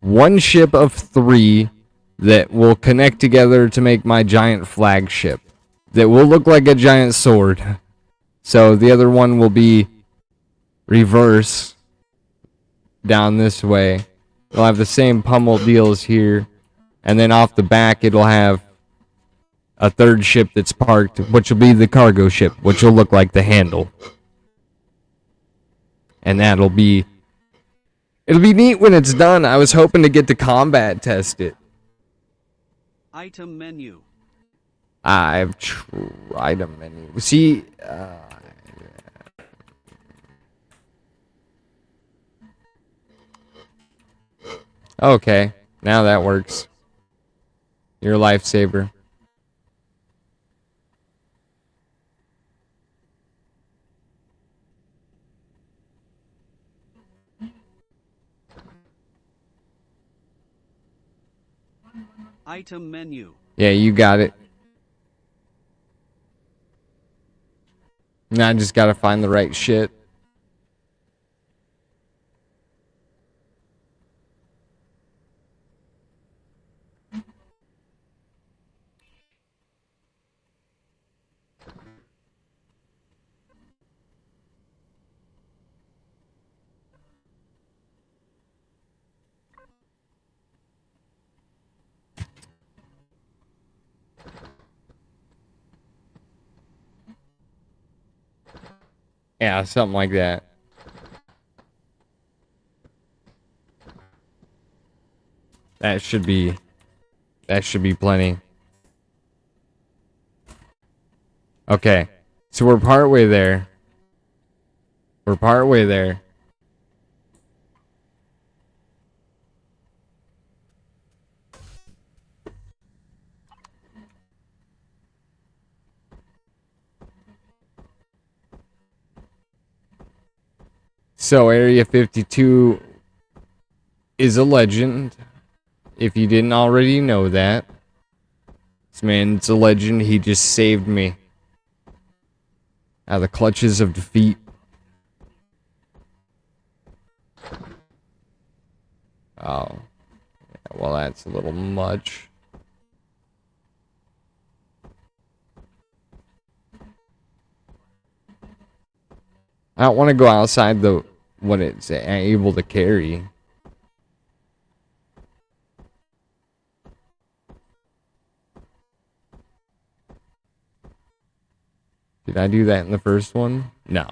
one ship of 3 that will connect together to make my giant flagship. That will look like a giant sword. So the other one will be reverse down this way. It'll have the same pummel deals here. And then off the back, it'll have a third ship that's parked, which will be the cargo ship, which will look like the handle. And it'll be neat when it's done. I was hoping to get to combat test it. Item menu. I've tried a menu. See, okay, now that works. You're a lifesaver. Item menu. Yeah, you got it. Now I just gotta find the right shit. Yeah, something like that. That should be plenty. Okay. So we're partway there. We're partway there. So Area 52 is a legend. If you didn't already know that. This man's a legend. He just saved me. Out of the clutches of defeat. Oh. Yeah, well, that's a little much. I don't want to go outside the what it's able to carry. Did I do that in the first one? No.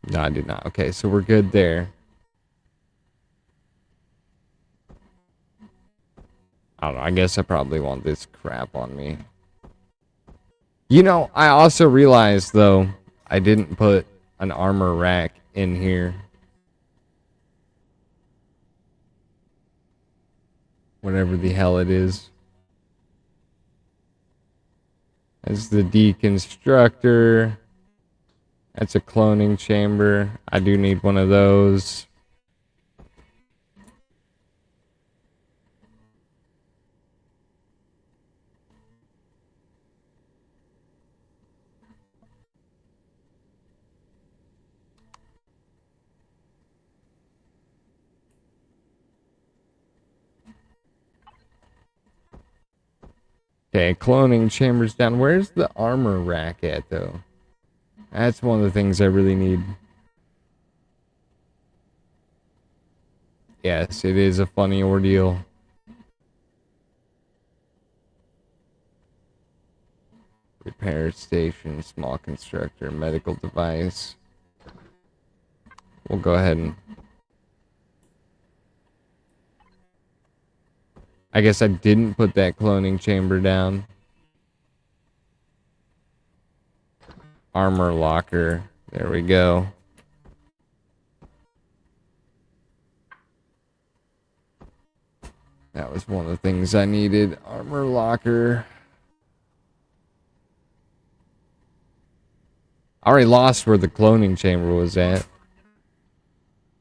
No, I did not. Okay, so we're good there. I don't know. I guess I probably want this crap on me. You know, I also realized, though, I didn't put an armor rack in here. Whatever the hell it is. That's the deconstructor. That's a cloning chamber. I do need one of those. Okay, cloning chambers down. Where's the armor rack at, though? That's one of the things I really need. Yes, it is a funny ordeal. Repair station, small constructor, medical device. We'll go ahead and... I guess I didn't put that cloning chamber down. Armor locker. There we go. That was one of the things I needed. Armor locker. I already lost where the cloning chamber was at.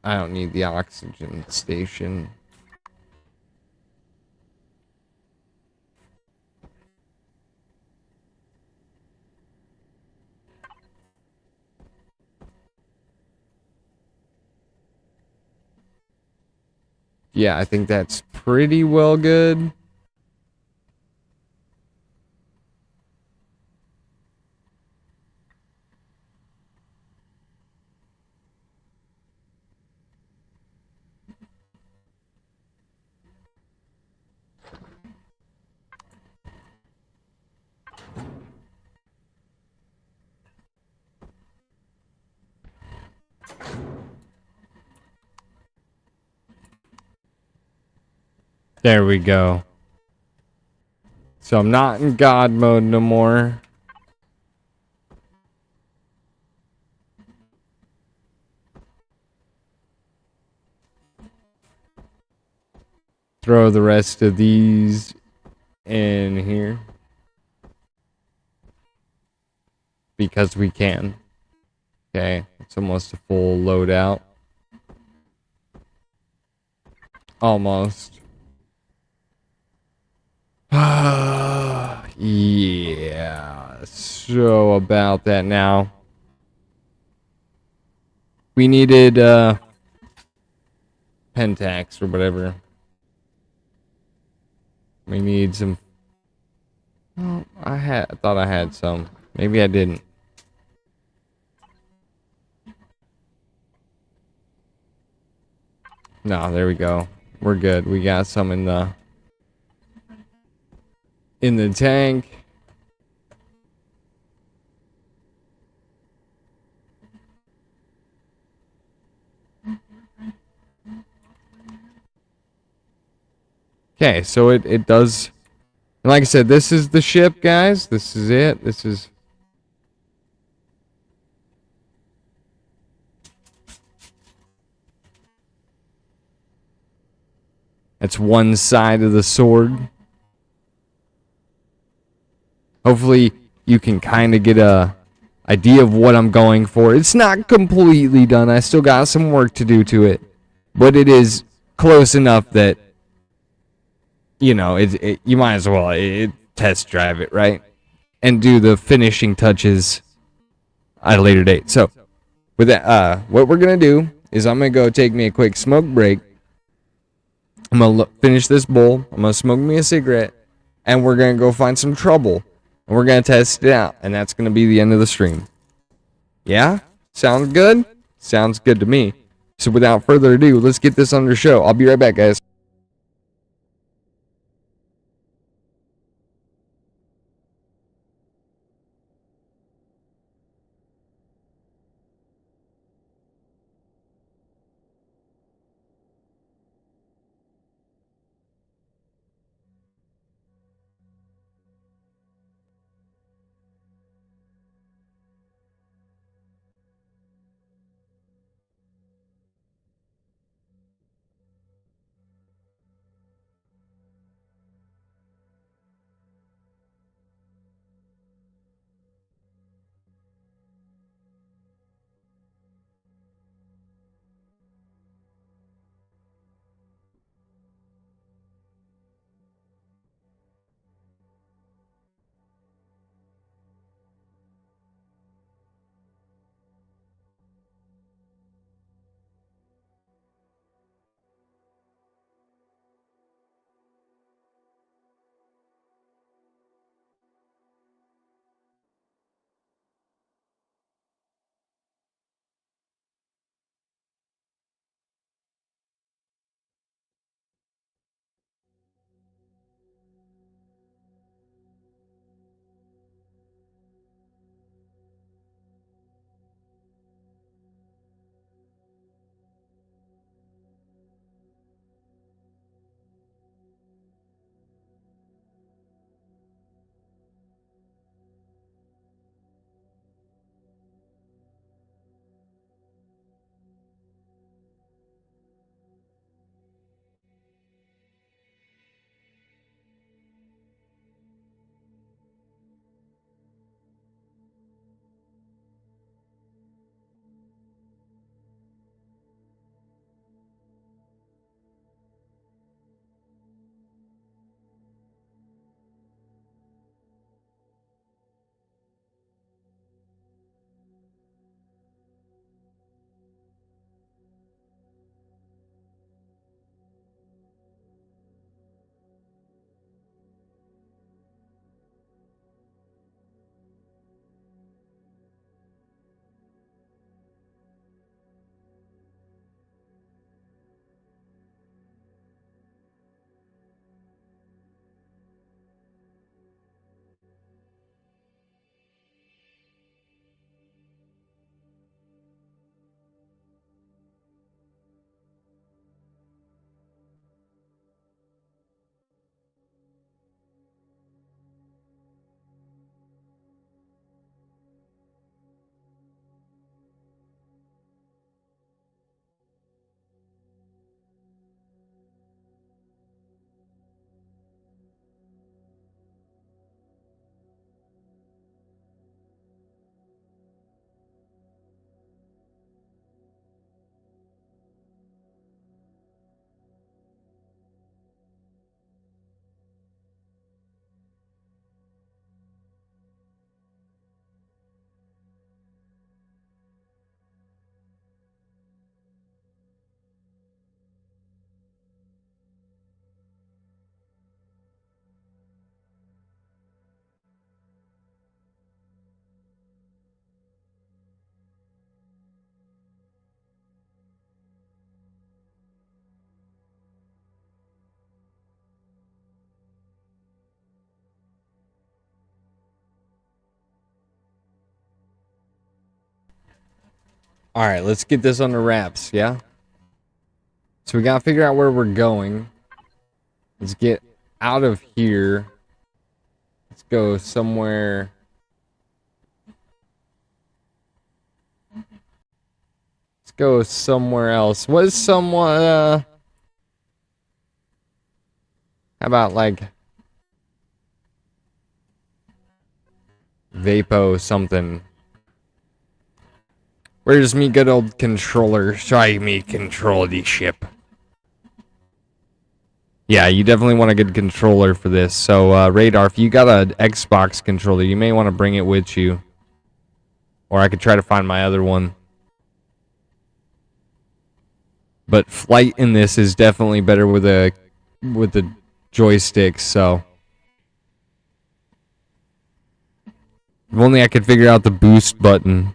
I don't need the oxygen station. Yeah, I think that's pretty well good. There we go. So I'm not in God mode no more. Throw the rest of these in here. Because we can. Okay, it's almost a full loadout. Almost. Yeah, so about that now. We needed Pentax or whatever. We need some. Oh, I thought I had some. Maybe I didn't. No, there we go. We're good. We got some in the tank. Okay, so it does. And like I said, this is the ship, guys. This is it. This is. That's one side of the sword. Hopefully you can kind of get a idea of what I'm going for. It's not completely done. I still got some work to do to it. But it is close enough that, you know, you might as well test drive it, right? and do the finishing touches at a later date. So, with that, what we're gonna do is I'm gonna go take me a quick smoke break. I'm gonna finish this bowl. I'm gonna smoke me a cigarette, and we're gonna go find some trouble, and we're gonna test it out, and that's gonna be the end of the stream. Yeah, sounds good. Sounds good to me. So without further ado, let's get this under show. I'll be right back, guys. All right, let's get this under wraps, yeah? So we gotta figure out where we're going. Let's get out of here. Let's go somewhere. Let's go somewhere else. What is somewhat, how about like Vapo something? Where's me good old controller? Try me control the ship. Yeah, you definitely want a good controller for this. So, Radar, if you got an Xbox controller, you may want to bring it with you. Or I could try to find my other one. But flight in this is definitely better with the joysticks, so. If only I could figure out the boost button.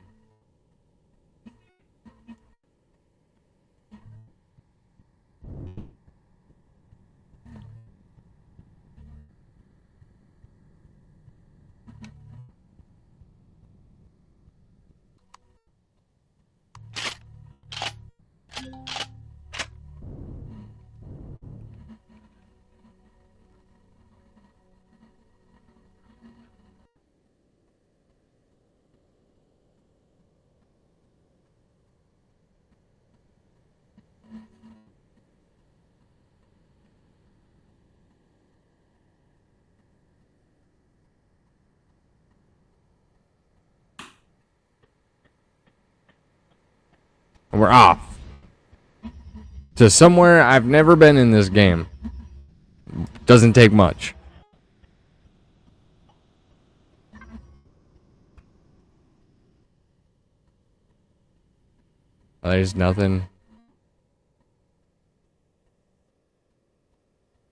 And we're off. To somewhere I've never been in this game. Doesn't take much. There's nothing.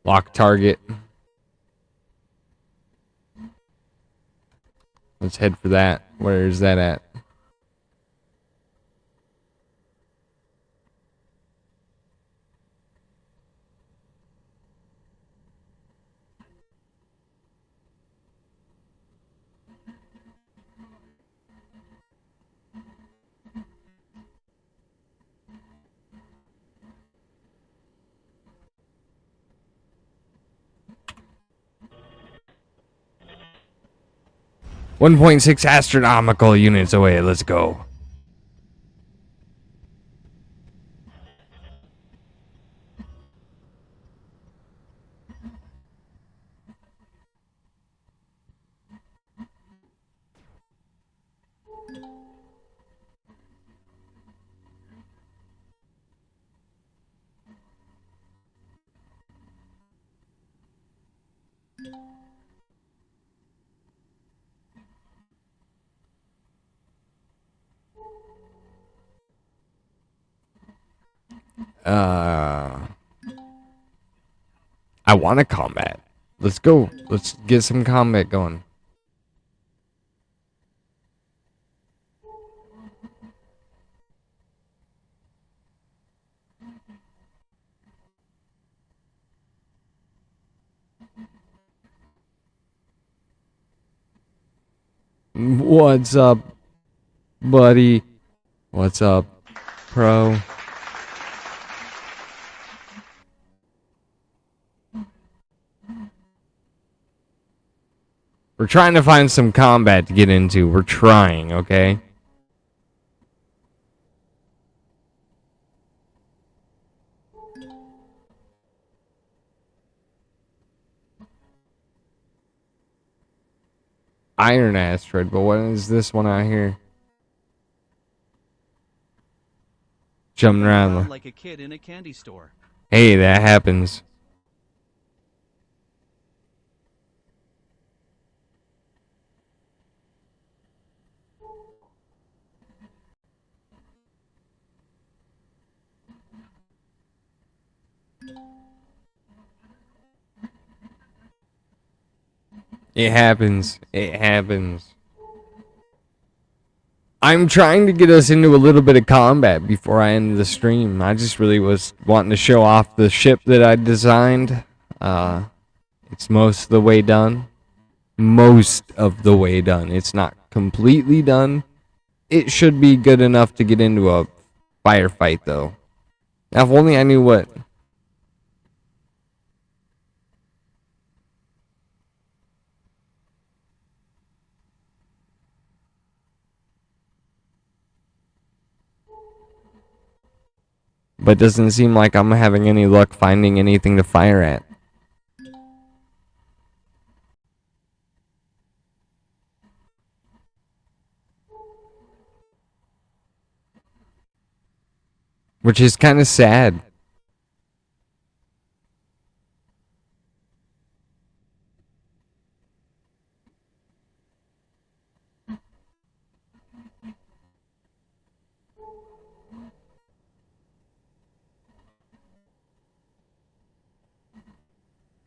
Lock target. Let's head for that. Where is that at? .6 astronomical units away. Let's go. I want to combat. Let's go. Let's get some combat going. What's up, buddy? What's up, pro? We're trying to find some combat to get into. We're trying, okay? Iron asteroid, but what is this one out here? Jumping around like a kid in a candy store. Hey, that happens. It happens. It happens. I'm trying to get us into a little bit of combat before I end the stream. I just really was wanting to show off the ship that I designed. It's most of the way done. Most of the way done. It's not completely done. It should be good enough to get into a firefight, though. Now, if only I knew what... But it doesn't seem like I'm having any luck finding anything to fire at. Which is kind of sad.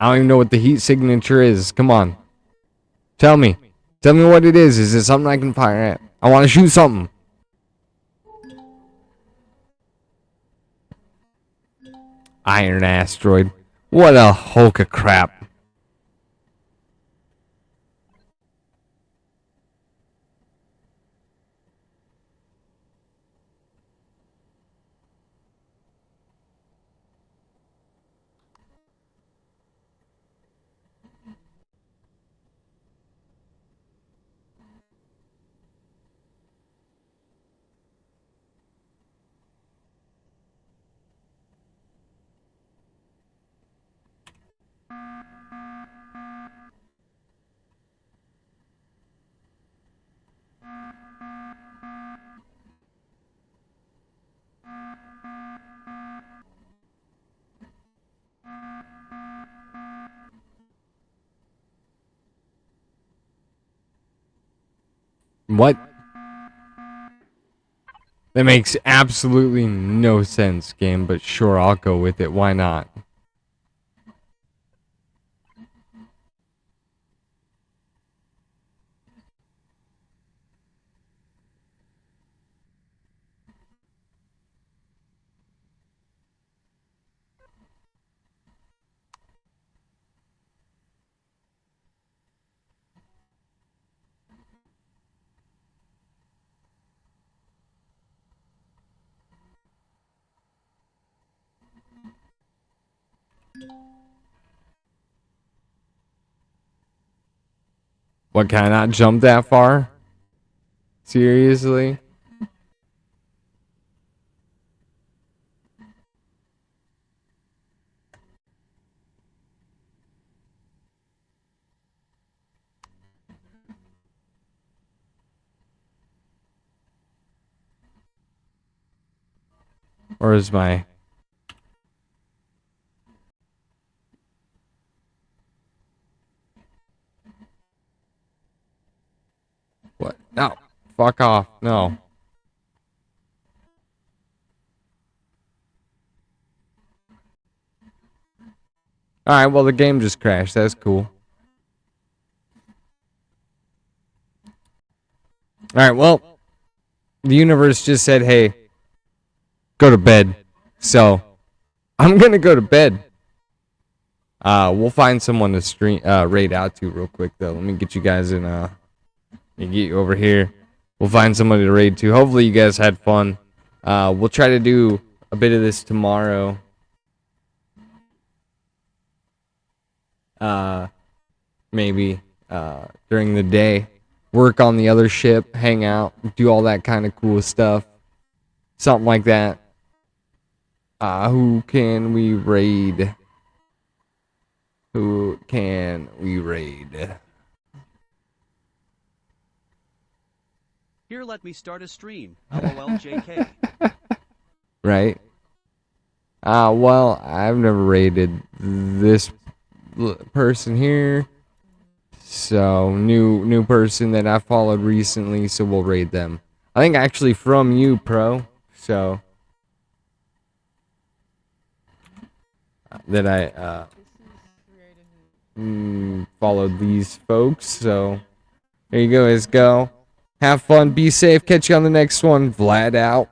I don't even know what the heat signature is. Come on. Tell me. Tell me what it is. Is it something I can fire at? I want to shoot something. Iron asteroid. What a hulk of crap. What? That makes absolutely no sense, game, but sure, I'll go with it. Why not? What, can I not jump that far? Seriously? Or is my... What? No. Fuck off. No. Alright, well, the game just crashed. That's cool. Alright, well, the universe just said, hey, go to bed. So, I'm gonna go to bed. We'll find someone to stream, raid out to real quick, though. Let me get you guys in, let me get you over here. We'll find somebody to raid to. Hopefully you guys had fun. We'll try to do a bit of this tomorrow. Maybe, during the day. Work on the other ship, hang out, do all that kind of cool stuff. Something like that. Who can we raid? Who can we raid? Here, let me start a stream. LOL JK. Right? Well, I've never raided this person here. So, new person that I followed recently, so we'll raid them. I think actually from you, Pro. So, that I, followed these folks. So, there you go, guys. Go. Have fun. Be safe. Catch you on the next one. Vlad out.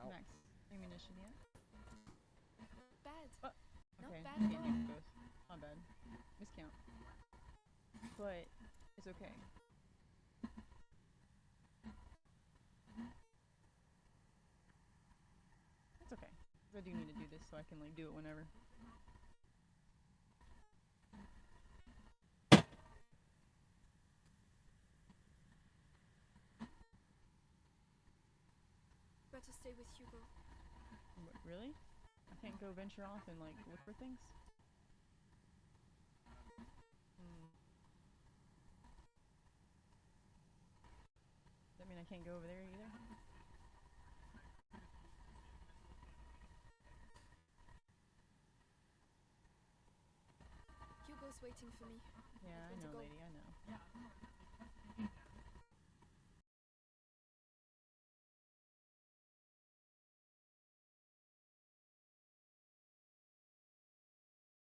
I do need to do this so I can like do it whenever. Better stay with Hugo. What, really? I can't go venture off and like look for things? Does that mean I can't go over there either? Hugo's waiting for me. Yeah, I know, lady, I know.